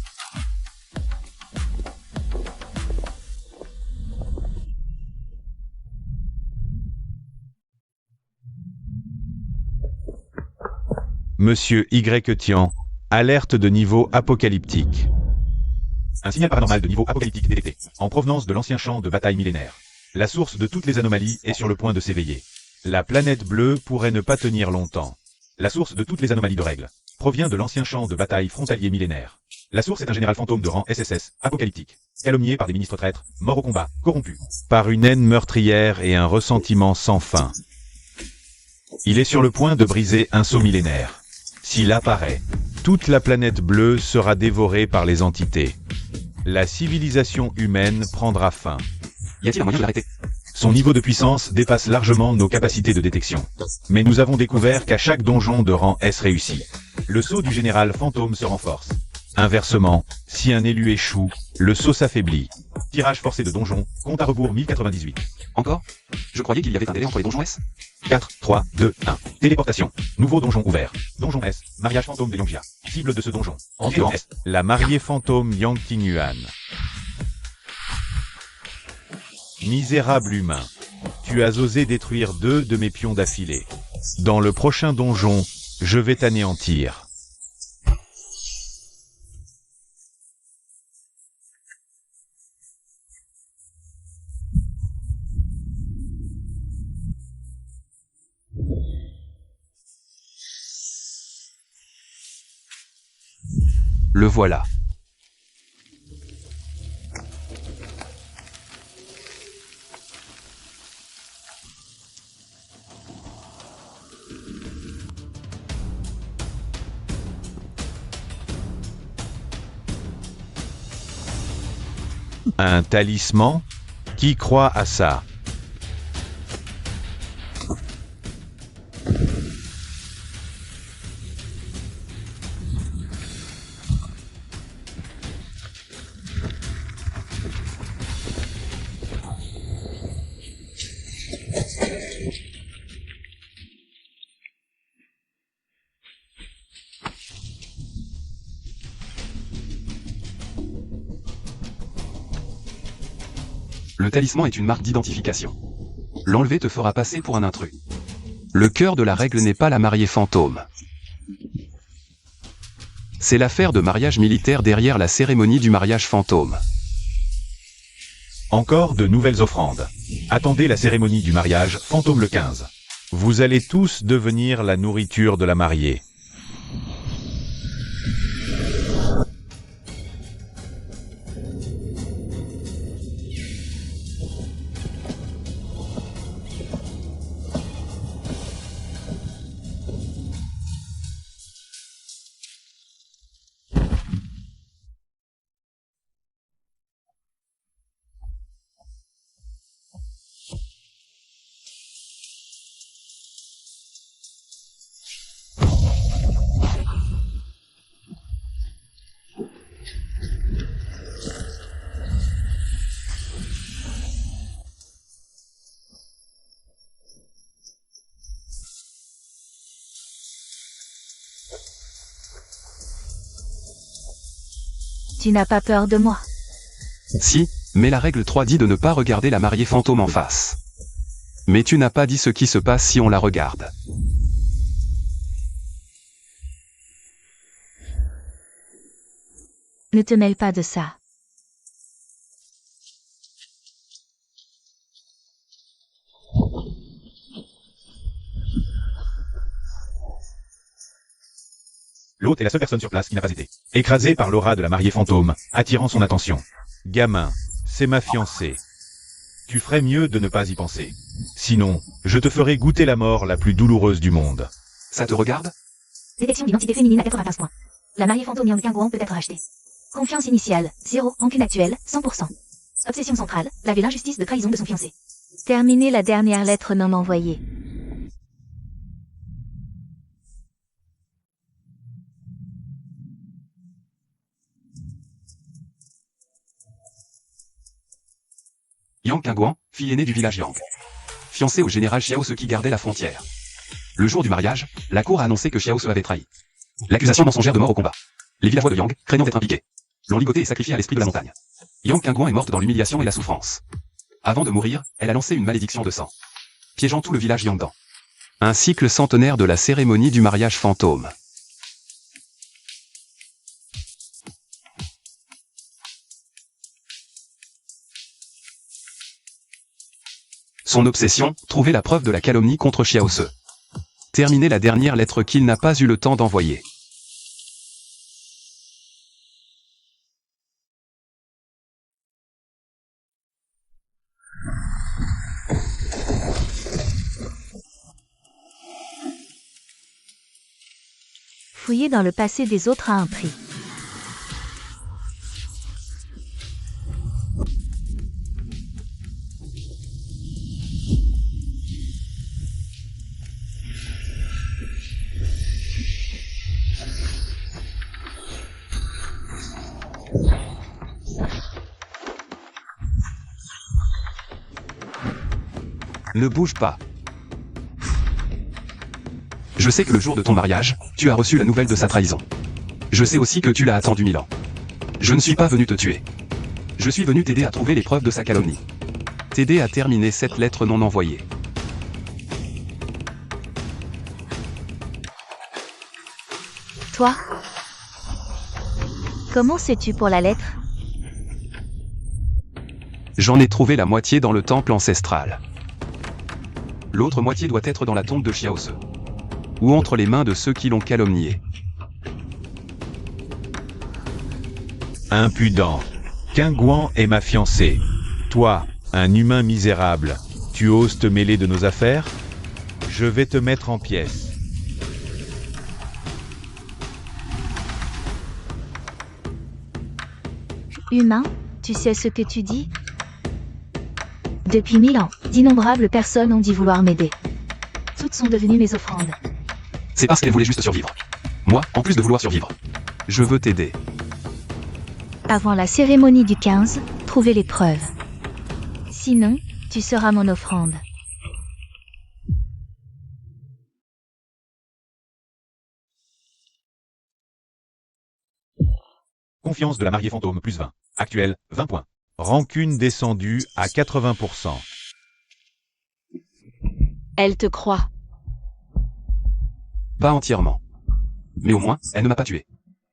Monsieur Y Tian, alerte de niveau apocalyptique. Un signal paranormal de niveau apocalyptique détecté, en provenance de l'ancien champ de bataille millénaire. La source de toutes les anomalies est sur le point de s'éveiller. La planète bleue pourrait ne pas tenir longtemps. La source de toutes les anomalies de règles provient de l'ancien champ de bataille frontalier millénaire. La source est un général fantôme de rang SSS, apocalyptique, calomnié par des ministres traîtres, mort au combat, corrompu, par une haine meurtrière et un ressentiment sans fin. Il est sur le point de briser un sceau millénaire. S'il apparaît, toute la planète bleue sera dévorée par les entités. La civilisation humaine prendra fin. Y a-t-il un moyen de l'arrêter? Son niveau de puissance dépasse largement nos capacités de détection. Mais nous avons découvert qu'à chaque donjon de rang S réussi, le sceau du général fantôme se renforce. Inversement, si un élu échoue, le sceau s'affaiblit. Tirage forcé de donjon, compte à rebours 1098. Encore? Je croyais qu'il y avait un délai entre les donjons S. 4, 3, 2, 1. Téléportation. Nouveau donjon ouvert. Donjon S. Mariage fantôme de Yongjia. Cible de ce donjon. Entrée en S. La mariée fantôme Yang Tingyuan. Misérable humain. Tu as osé détruire 2 de mes pions d'affilée. Dans le prochain donjon, je vais t'anéantir. Le voilà. Un talisman? Qui croit à ça? Le talisman est une marque d'identification. L'enlever te fera passer pour un intrus. Le cœur de la règle n'est pas la mariée fantôme. C'est l'affaire de mariage militaire derrière la cérémonie du mariage fantôme. Encore de nouvelles offrandes. Attendez la cérémonie du mariage fantôme le 15. Vous allez tous devenir la nourriture de la mariée. Tu n'as pas peur de moi? Si, mais la règle 3 dit de ne pas regarder la mariée fantôme en face. Mais tu n'as pas dit ce qui se passe si on la regarde. Ne te mêle pas de ça. L'hôte est la seule personne sur place qui n'a pas été écrasée par l'aura de la mariée fantôme, attirant son attention. Gamin, c'est ma fiancée. Tu ferais mieux de ne pas y penser. Sinon, je te ferai goûter la mort la plus douloureuse du monde. Ça te regarde? Détection d'identité féminine à 95 points. La mariée fantôme Yang Guan peut être rachetée. Confiance initiale, 0. Rancune actuelle, 100%. Obsession centrale, laver l'injustice de trahison de son fiancé. Terminez la dernière lettre non envoyée. Yang Qingguan, fille aînée du village Yang. Fiancée au général Xiao Ce qui gardait la frontière. Le jour du mariage, la cour a annoncé que Xiao Se avait trahi. L'accusation mensongère de mort au combat. Les villageois de Yang, craignant d'être impliqués, l'ont ligoté et sacrifié à l'esprit de la montagne. Yang Qingguan est morte dans l'humiliation et la souffrance. Avant de mourir, elle a lancé une malédiction de sang, piégeant tout le village Yangdan. Un cycle centenaire de la cérémonie du mariage fantôme. Son obsession, trouver la preuve de la calomnie contre Xiao Se. Terminer la dernière lettre qu'il n'a pas eu le temps d'envoyer. Fouiller dans le passé des autres a un prix. Ne bouge pas. Je sais que le jour de ton mariage, tu as reçu la nouvelle de sa trahison. Je sais aussi que tu l'as attendu 1000 ans. Je ne suis pas venu te tuer. Je suis venu t'aider à trouver les preuves de sa calomnie. T'aider à terminer cette lettre non envoyée. Toi? Comment sais-tu pour la lettre? J'en ai trouvé la moitié dans le temple ancestral. L'autre moitié doit être dans la tombe de Xiao Se. Ou entre les mains de ceux qui l'ont calomnié. Impudent. Qingguan est ma fiancée. Toi, un humain misérable, tu oses te mêler de nos affaires? Je vais te mettre en pièces. Humain, tu sais ce que tu dis? Depuis 1000 ans, d'innombrables personnes ont dit vouloir m'aider. Toutes sont devenues mes offrandes. C'est parce qu'elle voulait juste survivre. Moi, en plus de vouloir survivre, je veux t'aider. Avant la cérémonie du 15, trouvez les preuves. Sinon, tu seras mon offrande. Confiance de la mariée fantôme plus 20. Actuel, 20 points. Rancune descendue à 80%. Elle te croit. Pas entièrement. Mais au moins, elle ne m'a pas tué.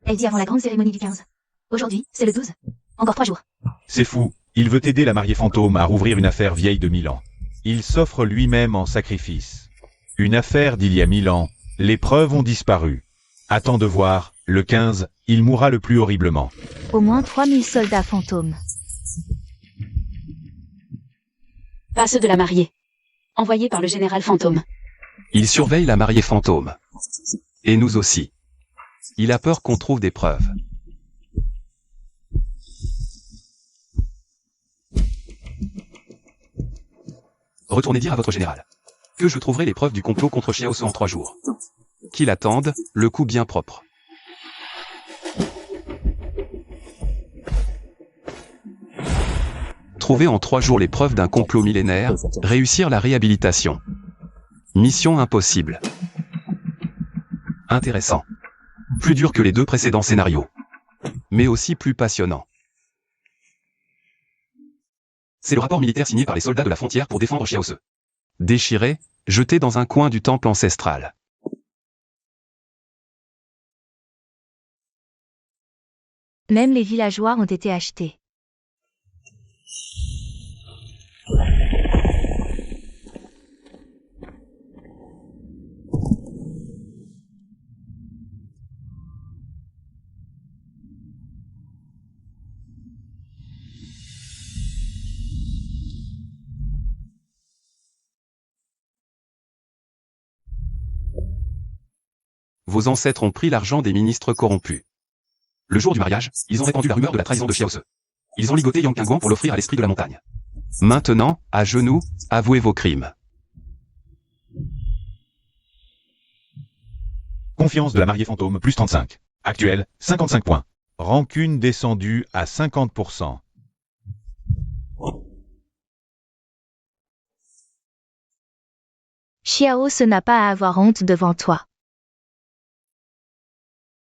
Elle dit avant la grande cérémonie du 15. Aujourd'hui, c'est le 12. Encore 3 jours. C'est fou, il veut aider la mariée fantôme à rouvrir une affaire vieille de 1000 ans. Il s'offre lui-même en sacrifice. Une affaire d'il y a 1000 ans, les preuves ont disparu. Attends de voir, le 15, il mourra le plus horriblement. Au moins 3000 soldats fantômes. Pas ceux de la mariée. Envoyés par le général fantôme. Il surveille la mariée fantôme. Et nous aussi. Il a peur qu'on trouve des preuves. Retournez dire à votre général que je trouverai les preuves du complot contre Xiaosu en 3 jours. Qu'il attende, le coup bien propre. Trouver en 3 jours les preuves d'un complot millénaire, réussir la réhabilitation. Mission impossible. Intéressant. Plus dur que les 2 précédents scénarios. Mais aussi plus passionnant. C'est le rapport militaire signé par les soldats de la frontière pour défendre Xiaosu. Déchiré, jeté dans un coin du temple ancestral. Même les villageois ont été achetés. Vos ancêtres ont pris l'argent des ministres corrompus. Le jour du mariage, ils ont répandu la rumeur de la trahison de Xiaosu. Ils ont ligoté Yang Qingguan pour l'offrir à l'esprit de la montagne. Maintenant, à genoux, avouez vos crimes. Confiance de la mariée fantôme plus 35. Actuel, 55 points. Rancune descendue à 50%. Xiaosu n'a pas à avoir honte devant toi.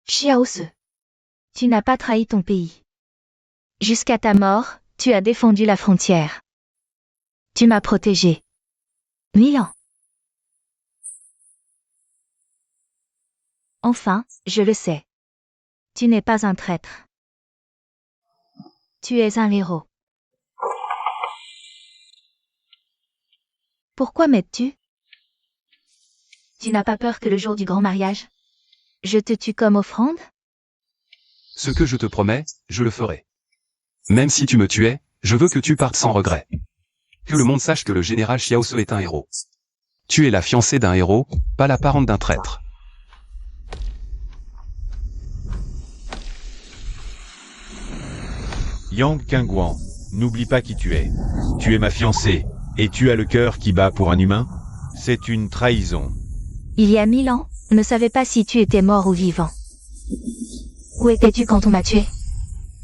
Xiaosu, tu n'as pas trahi ton pays. Jusqu'à ta mort, tu as défendu la frontière. Tu m'as protégé. 1000 ans. Enfin, je le sais. Tu n'es pas un traître. Tu es un héros. Pourquoi m'aides-tu? Tu n'as pas peur que le jour du grand mariage, je te tue comme offrande? Ce que je te promets, je le ferai. Même si tu me tuais, je veux que tu partes sans regret. Que le monde sache que le général Xiaosu est un héros. Tu es la fiancée d'un héros, pas la parente d'un traître. Yang Qingguan, n'oublie pas qui tu es. Tu es ma fiancée, et tu as le cœur qui bat pour un humain? C'est une trahison. Il y a 1000 ans, on ne savait pas si tu étais mort ou vivant. Où étais-tu quand on m'a tué?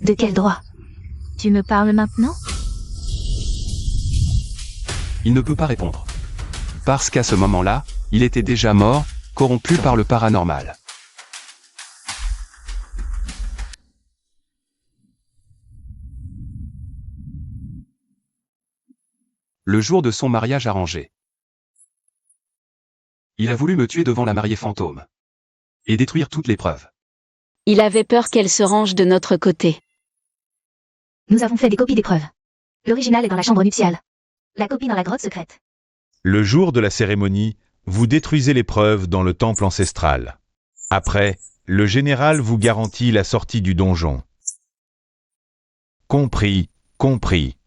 De quel droit? Tu me parles maintenant? Il ne peut pas répondre. Parce qu'à ce moment-là, il était déjà mort, corrompu par le paranormal. Le jour de son mariage arrangé. Il a voulu me tuer devant la mariée fantôme. Et détruire toutes les preuves. Il avait peur qu'elle se range de notre côté. Nous avons fait des copies des preuves. L'original est dans la chambre nuptiale. La copie dans la grotte secrète. Le jour de la cérémonie, vous détruisez les preuves dans le temple ancestral. Après, le général vous garantit la sortie du donjon. Compris, compris.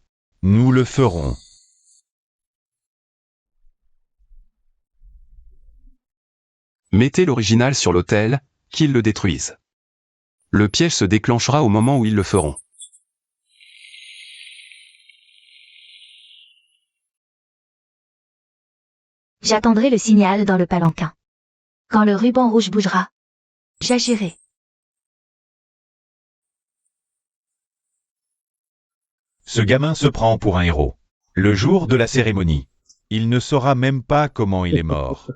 Nous le ferons. Mettez l'original sur l'autel, qu'ils le détruisent. Le piège se déclenchera au moment où ils le feront. J'attendrai le signal dans le palanquin. Quand le ruban rouge bougera, j'agirai. Ce gamin se prend pour un héros. Le jour de la cérémonie, il ne saura même pas comment il est mort.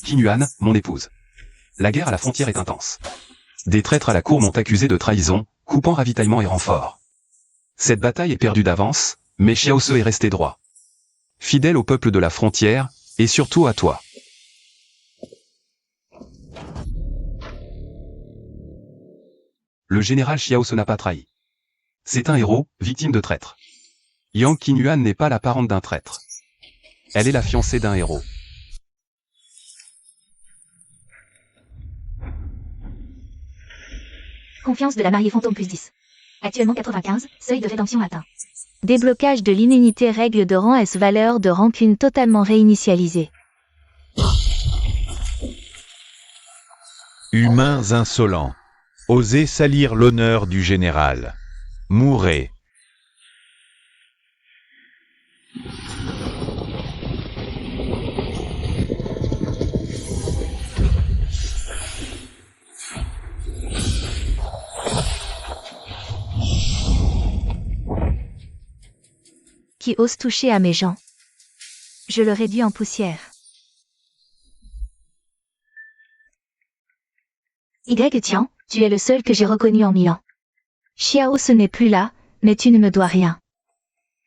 Qin Yuan, mon épouse. La guerre à la frontière est intense. Des traîtres à la cour m'ont accusé de trahison, coupant ravitaillement et renforts. Cette bataille est perdue d'avance, mais Xiaose est resté droit. Fidèle au peuple de la frontière, et surtout à toi. Le général Xiaose n'a pas trahi. C'est un héros, victime de traître. Yang Qin Yuan n'est pas la parente d'un traître. Elle est la fiancée d'un héros. Confiance de la mariée fantôme plus 10. Actuellement 95, seuil de rédemption atteint. Déblocage de l'immunité règle de rang S valeur de rancune totalement réinitialisée. Humains insolents. Osez salir l'honneur du général. Mourez. Qui ose toucher à mes gens. Je le réduis en poussière. Y Tian, tu es le seul que j'ai reconnu en 1000 ans. Xiao, ce n'est plus là, mais tu ne me dois rien.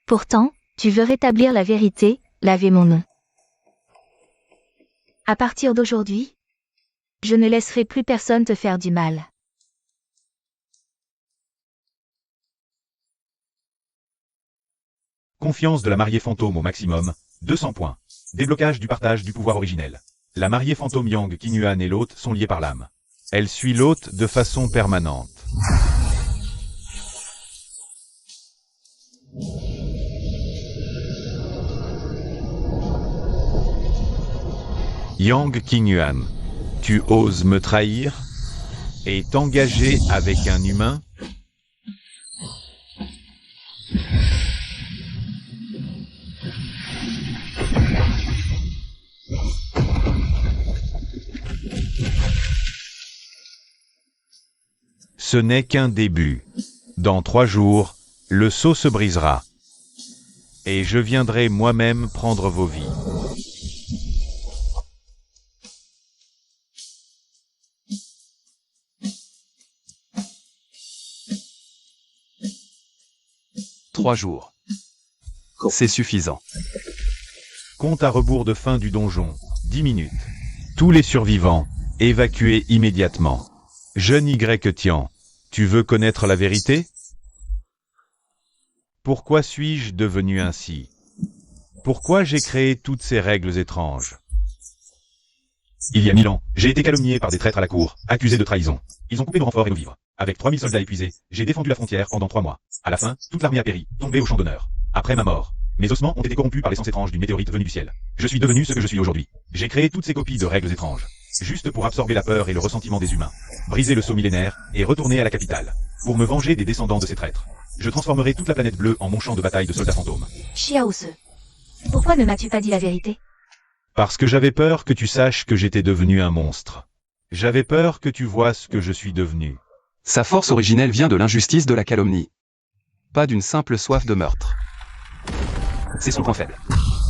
Pourtant, tu veux rétablir la vérité, laver mon nom. À partir d'aujourd'hui, je ne laisserai plus personne te faire du mal. Confiance de la mariée fantôme au maximum, 200 points. Déblocage du partage du pouvoir originel. La mariée fantôme Yang Qin Yuan et l'hôte sont liés par l'âme. Elle suit l'hôte de façon permanente. Yang Qin Yuan, tu oses me trahir et t'engager avec un humain? Ce n'est qu'un début. Dans 3 jours, le sceau se brisera. Et je viendrai moi-même prendre vos vies. Trois jours. C'est suffisant. Compte à rebours de fin du donjon, 10 minutes. Tous les survivants, évacués immédiatement. Jeune Y Tian, tu veux connaître la vérité? Pourquoi suis-je devenu ainsi? Pourquoi j'ai créé toutes ces règles étranges? Il y a 1000 ans, j'ai été calomnié par des traîtres à la cour, accusé de trahison. Ils ont coupé nos renforts et nos vivres. Avec 3000 soldats épuisés, j'ai défendu la frontière pendant 3 mois. À la fin, toute l'armée a péri, tombée au champ d'honneur. Après ma mort, mes ossements ont été corrompus par l'essence étrange d'une météorite venue du ciel. Je suis devenu ce que je suis aujourd'hui. J'ai créé toutes ces copies de règles étranges. Juste pour absorber la peur et le ressentiment des humains. Briser le sceau millénaire, et retourner à la capitale. Pour me venger des descendants de ces traîtres. Je transformerai toute la planète bleue en mon champ de bataille de soldats fantômes. Xiaose, pourquoi ne m'as-tu pas dit la vérité? Parce que j'avais peur que tu saches que j'étais devenu un monstre. J'avais peur que tu vois ce que je suis devenu. Sa force originelle vient de l'injustice de la calomnie. Pas d'une simple soif de meurtre. C'est son point faible.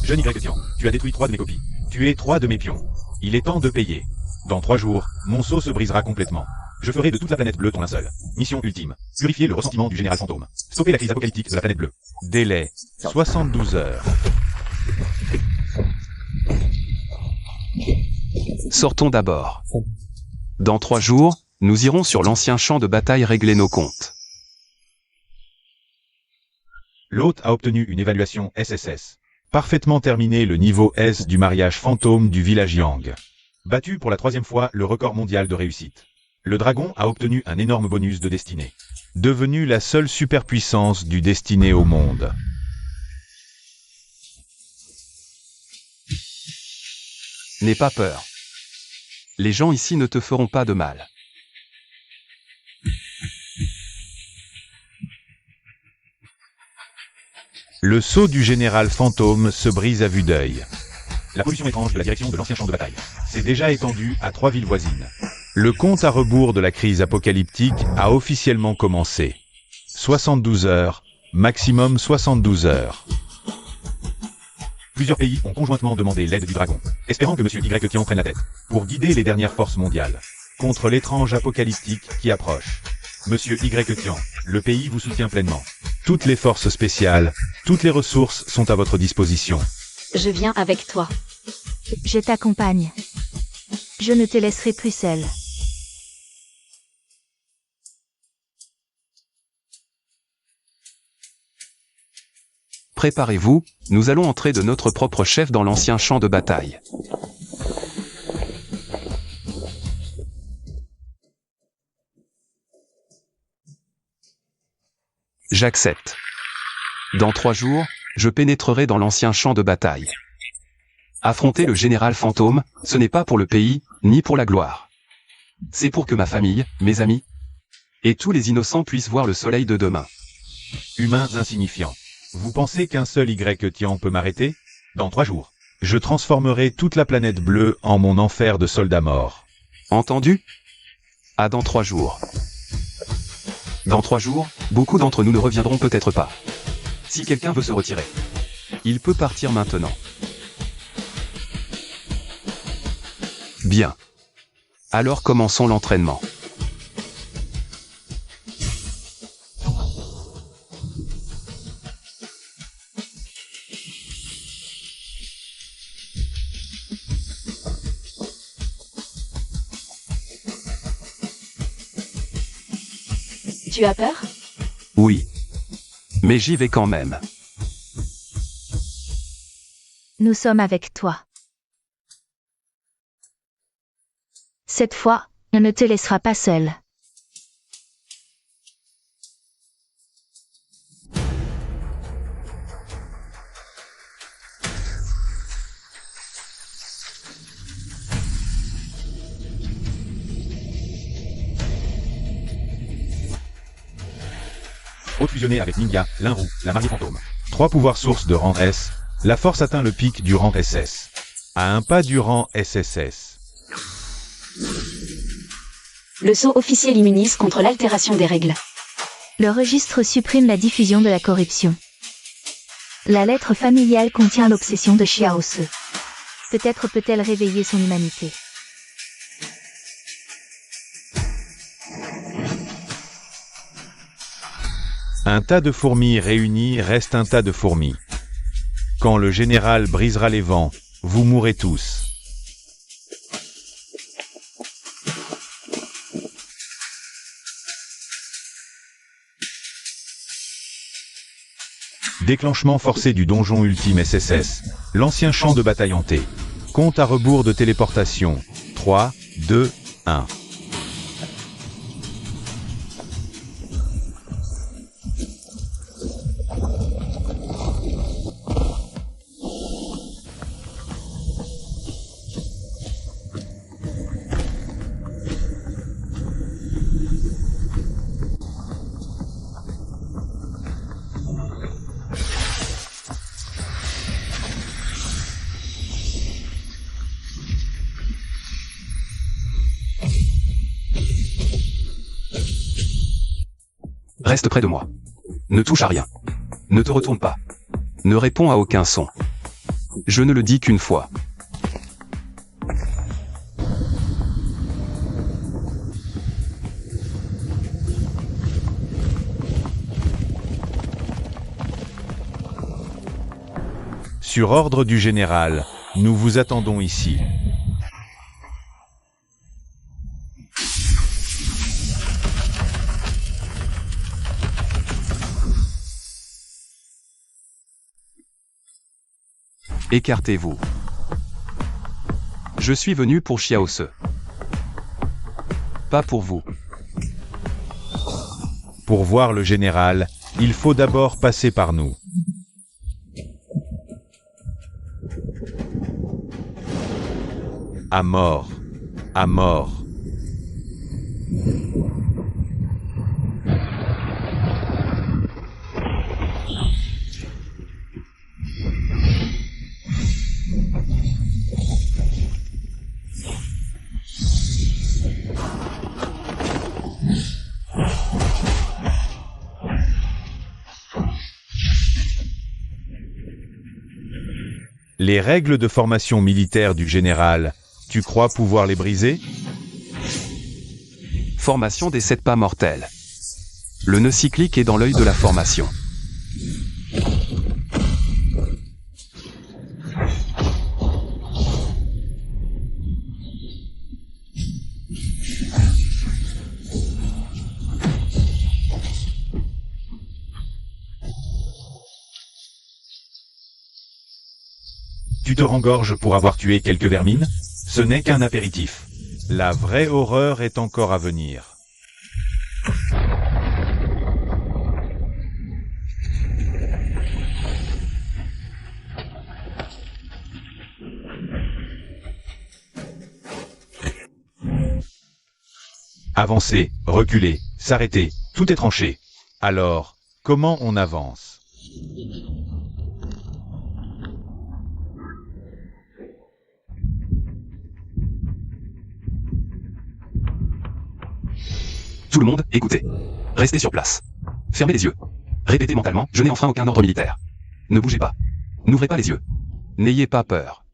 Jeune Y Tian, tu as détruit 3 de mes copies. Tu es 3 de mes pions. Il est temps de payer. Dans 3 jours, mon sceau se brisera complètement. Je ferai de toute la planète bleue ton linceul. Mission ultime. Purifier le ressentiment du général fantôme. Stopper la crise apocalyptique de la planète bleue. Délai. 72 heures. Sortons d'abord. Dans 3 jours, nous irons sur l'ancien champ de bataille régler nos comptes. L'hôte a obtenu une évaluation SSS. Parfaitement terminé le niveau S du mariage fantôme du village Yang. Battu pour la 3e fois le record mondial de réussite. Le dragon a obtenu un énorme bonus de destinée. Devenu la seule superpuissance du destiné au monde. N'aie pas peur. Les gens ici ne te feront pas de mal. Le sceau du général fantôme se brise à vue d'œil. La pollution étrange de la direction de l'ancien champ de bataille s'est déjà étendue à 3 villes voisines. Le compte à rebours de la crise apocalyptique a officiellement commencé. 72 heures, maximum 72 heures. Plusieurs pays ont conjointement demandé l'aide du dragon, espérant que M. Y Tian prenne la tête, pour guider les dernières forces mondiales, contre l'étrange apocalyptique qui approche. Monsieur Y Tian, le pays vous soutient pleinement. Toutes les forces spéciales, toutes les ressources sont à votre disposition. Je viens avec toi. Je t'accompagne. Je ne te laisserai plus seul. Préparez-vous, nous allons entrer de notre propre chef dans l'ancien champ de bataille. J'accepte. Dans 3 jours, je pénétrerai dans l'ancien champ de bataille. Affronter le général fantôme, ce n'est pas pour le pays, ni pour la gloire. C'est pour que ma famille, mes amis, et tous les innocents puissent voir le soleil de demain. Humains insignifiants. Vous pensez qu'un seul Y Tian peut m'arrêter? Dans 3 jours, je transformerai toute la planète bleue en mon enfer de soldats morts. Entendu? À dans 3 jours. Dans 3 jours, beaucoup d'entre nous ne reviendront peut-être pas. Si quelqu'un veut se retirer, il peut partir maintenant. Bien. Alors commençons l'entraînement. Tu as peur? Oui. Mais j'y vais quand même. Nous sommes avec toi. Cette fois, on ne te laissera pas seul. Haute fusionnée avec Ninja, Linrou, la mariée fantôme. 3 pouvoirs sources de rang S. La force atteint le pic du rang SS. À un pas du rang SSS. Le sceau officiel immunise contre l'altération des règles. Le registre supprime la diffusion de la corruption. La lettre familiale contient l'obsession de Xiaose. Peut-être peut-elle réveiller son humanité. Un tas de fourmis réunies reste un tas de fourmis. Quand le général brisera les vents, vous mourrez tous. Déclenchement forcé du donjon ultime SSS. L'ancien champ de bataille hanté. Compte à rebours de téléportation. 3, 2, 1. Reste près de moi. Ne touche à rien. Ne te retourne pas. Ne réponds à aucun son. Je ne le dis qu'une fois. Sur ordre du général, nous vous attendons ici. Écartez-vous. Je suis venu pour Xiaose. Pas pour vous. Pour voir le général, il faut d'abord passer par nous. À mort. À mort. Les règles de formation militaire du général, tu crois pouvoir les briser? Formation des 7 pas mortels. Le nœud cyclique est dans l'œil de la formation. Tu te rengorges pour avoir tué quelques vermines? Ce n'est qu'un apéritif. La vraie horreur est encore à venir. Avancer, reculer, s'arrêter, tout est tranché. Alors, comment on avance? Tout le monde, écoutez. Restez sur place. Fermez les yeux. Répétez mentalement, je n'ai enfin aucun ordre militaire. Ne bougez pas. N'ouvrez pas les yeux. N'ayez pas peur.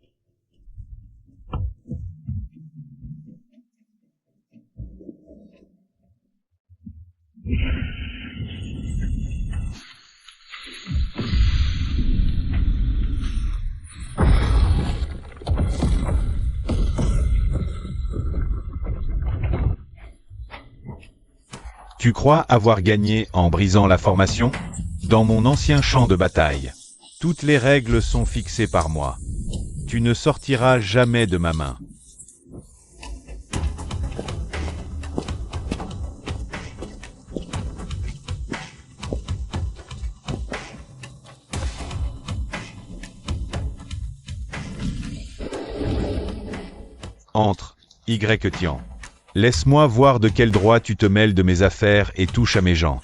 Tu crois avoir gagné en brisant la formation? Dans mon ancien champ de bataille, toutes les règles sont fixées par moi. Tu ne sortiras jamais de ma main. Entre, Y Tian. Laisse-moi voir de quel droit tu te mêles de mes affaires et touches à mes gens.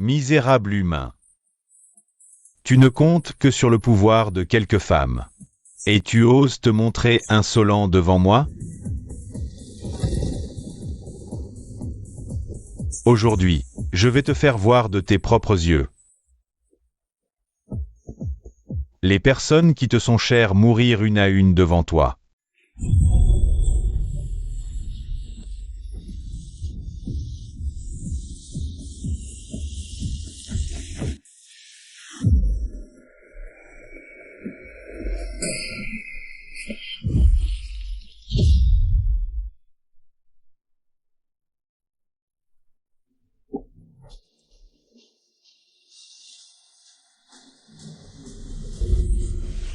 Misérable humain. Tu ne comptes que sur le pouvoir de quelques femmes. Et tu oses te montrer insolent devant moi? Aujourd'hui, je vais te faire voir de tes propres yeux. Les personnes qui te sont chères mourir une à une devant toi.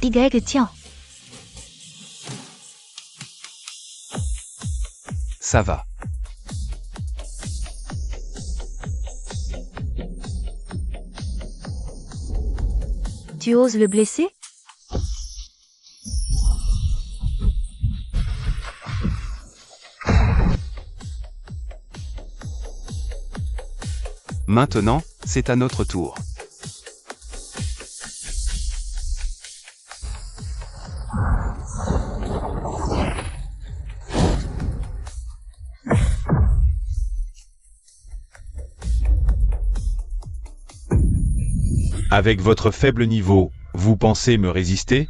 Y Tian. Ça va. Tu oses le blesser? Maintenant, c'est à notre tour. Avec votre faible niveau, vous pensez me résister?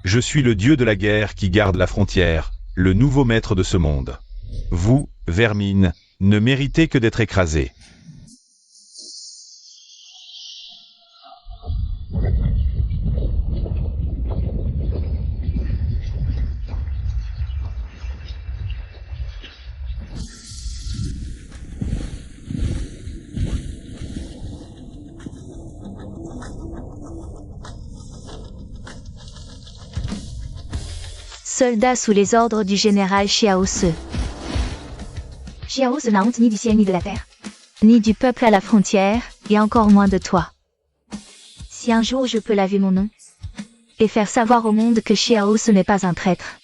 Je suis le dieu de la guerre qui garde la frontière, le nouveau maître de ce monde. Vous, vermine, ne méritez que d'être écrasé. Soldats sous les ordres du général Xiaose, Xiaose n'a honte ni du ciel ni de la terre. ni du peuple à la frontière, et encore moins de toi. Si un jour je peux laver mon nom, et faire savoir au monde que Xiaose n'est pas un traître.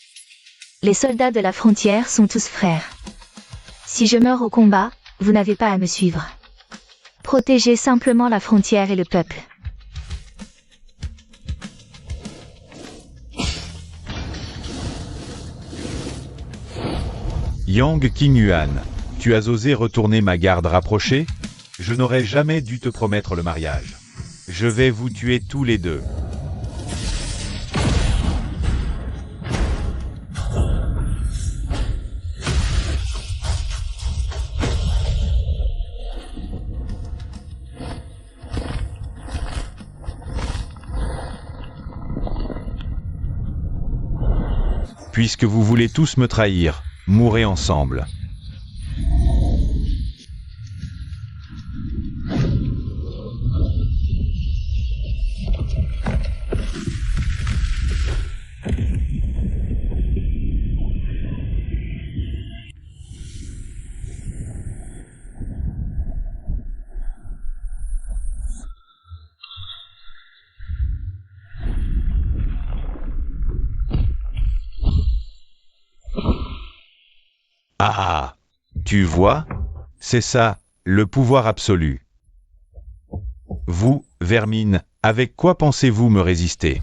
Les soldats de la frontière sont tous frères. Si je meurs au combat, vous n'avez pas à me suivre. Protégez simplement la frontière et le peuple. Yang Qingyuan, tu as osé retourner ma garde rapprochée? Je n'aurais jamais dû te promettre le mariage. Je vais vous tuer tous les deux. Puisque vous voulez tous me trahir, mourrez ensemble. Ah, tu vois? C'est ça, le pouvoir absolu. Vous, vermine, avec quoi pensez-vous me résister?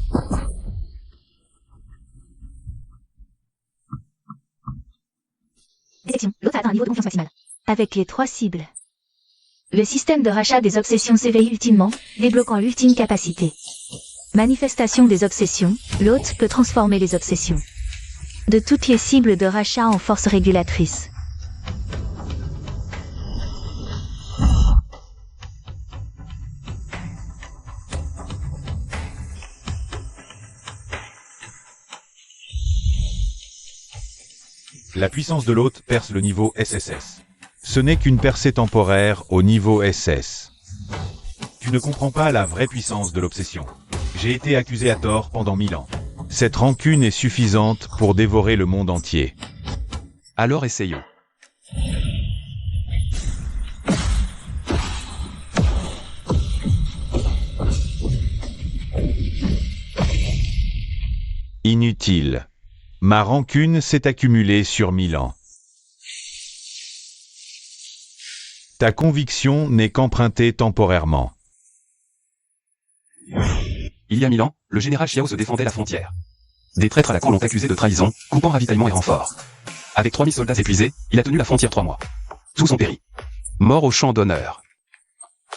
Détection. L'autre a atteint un niveau de confiance maximale. Avec les 3 cibles. Le système de rachat des obsessions s'éveille ultimement, débloquant l'ultime capacité. Manifestation des obsessions, l'hôte peut transformer les obsessions de toutes les cibles de rachat en force régulatrice. La puissance de l'hôte perce le niveau SSS. Ce n'est qu'une percée temporaire au niveau SS. Tu ne comprends pas la vraie puissance de l'obsession. J'ai été accusé à tort pendant 1000 ans. Cette rancune est suffisante pour dévorer le monde entier. Alors essayons. Inutile. Ma rancune s'est accumulée sur 1000 ans. Ta conviction n'est qu'empruntée temporairement. Il y a 1000 ans, le général Xiao se défendait la frontière. Des traîtres à la cour l'ont accusé de trahison, coupant ravitaillement et renforts. Avec 3000 soldats épuisés, il a tenu la frontière 3 mois. Tous ont péri. Mort au champ d'honneur.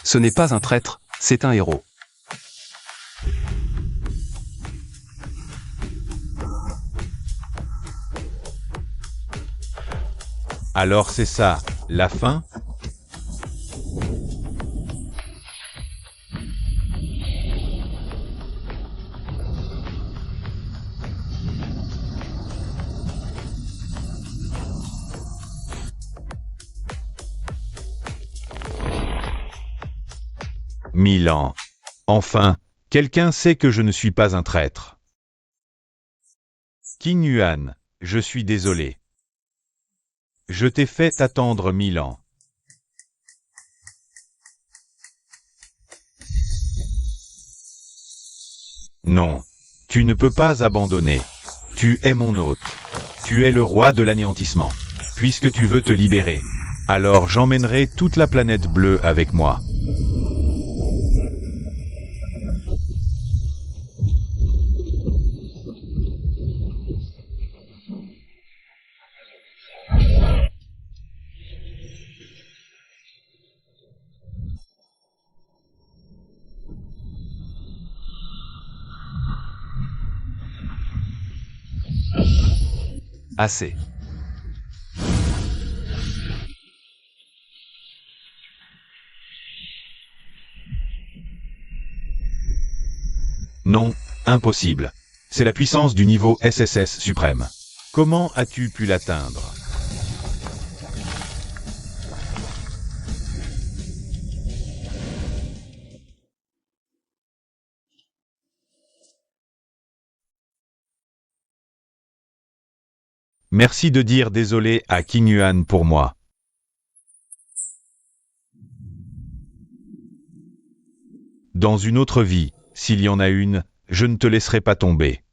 Ce n'est pas un traître, c'est un héros. Alors c'est ça, la fin? Mille ans. Enfin, quelqu'un sait que je ne suis pas un traître. Qingyuan, je suis désolé. Je t'ai fait attendre 1000 ans. Non. Tu ne peux pas abandonner. Tu es mon hôte. Tu es le roi de l'anéantissement. Puisque tu veux te libérer, alors j'emmènerai toute la planète bleue avec moi. Assez. Non, impossible. C'est la puissance du niveau SSS suprême. Comment as-tu pu l'atteindre? Merci de dire désolé à King Yuan pour moi. Dans une autre vie, s'il y en a une, je ne te laisserai pas tomber.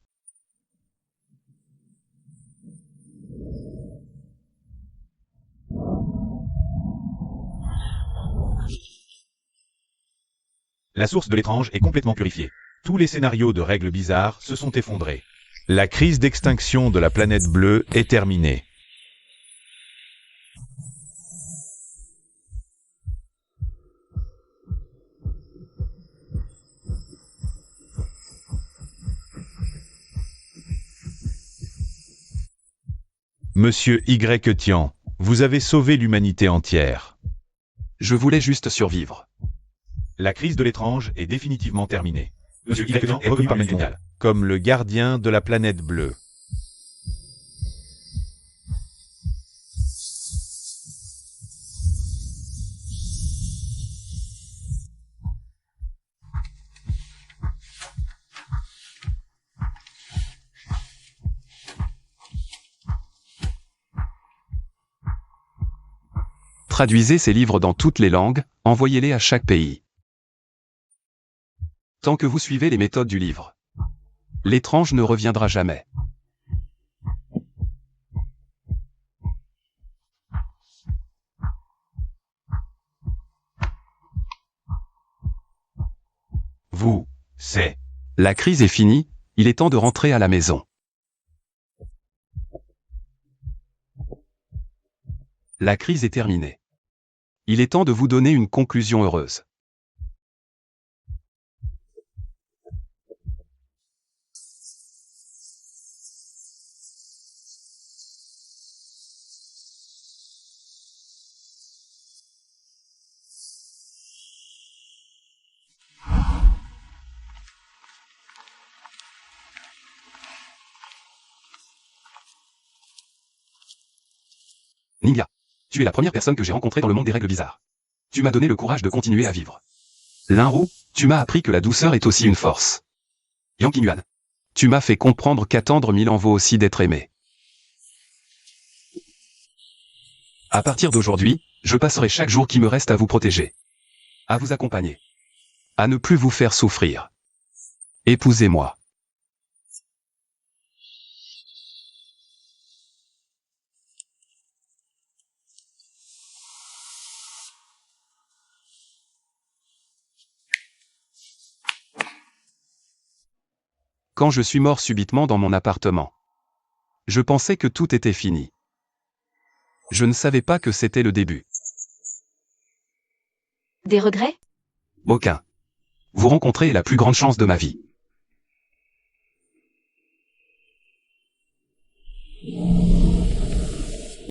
La source de l'étrange est complètement purifiée. Tous les scénarios de règles bizarres se sont effondrés. La crise d'extinction de la planète bleue est terminée. Monsieur Y. Tian, vous avez sauvé l'humanité entière. Je voulais juste survivre. La crise de l'étrange est définitivement terminée. Monsieur Y. Tian est reconnu par l'humanité mondiale comme le gardien de la planète bleue. Traduisez ces livres dans toutes les langues, envoyez-les à chaque pays. Tant que vous suivez les méthodes du livre, l'étrange ne reviendra jamais. Vous, c'est... La crise est finie, il est temps de rentrer à la maison. La crise est terminée. Il est temps de vous donner une conclusion heureuse. Ninja, tu es la première personne que j'ai rencontrée dans le monde des règles bizarres. Tu m'as donné le courage de continuer à vivre. Linru, tu m'as appris que la douceur est aussi une force. Yang Qingyuan, tu m'as fait comprendre qu'attendre 1000 ans vaut aussi d'être aimé. À partir d'aujourd'hui, je passerai chaque jour qui me reste à vous protéger. À vous accompagner. À ne plus vous faire souffrir. Épousez-moi. Quand je suis mort subitement dans mon appartement, je pensais que tout était fini. Je ne savais pas que c'était le début. Des regrets? Aucun. Vous rencontrer est la plus grande chance de ma vie.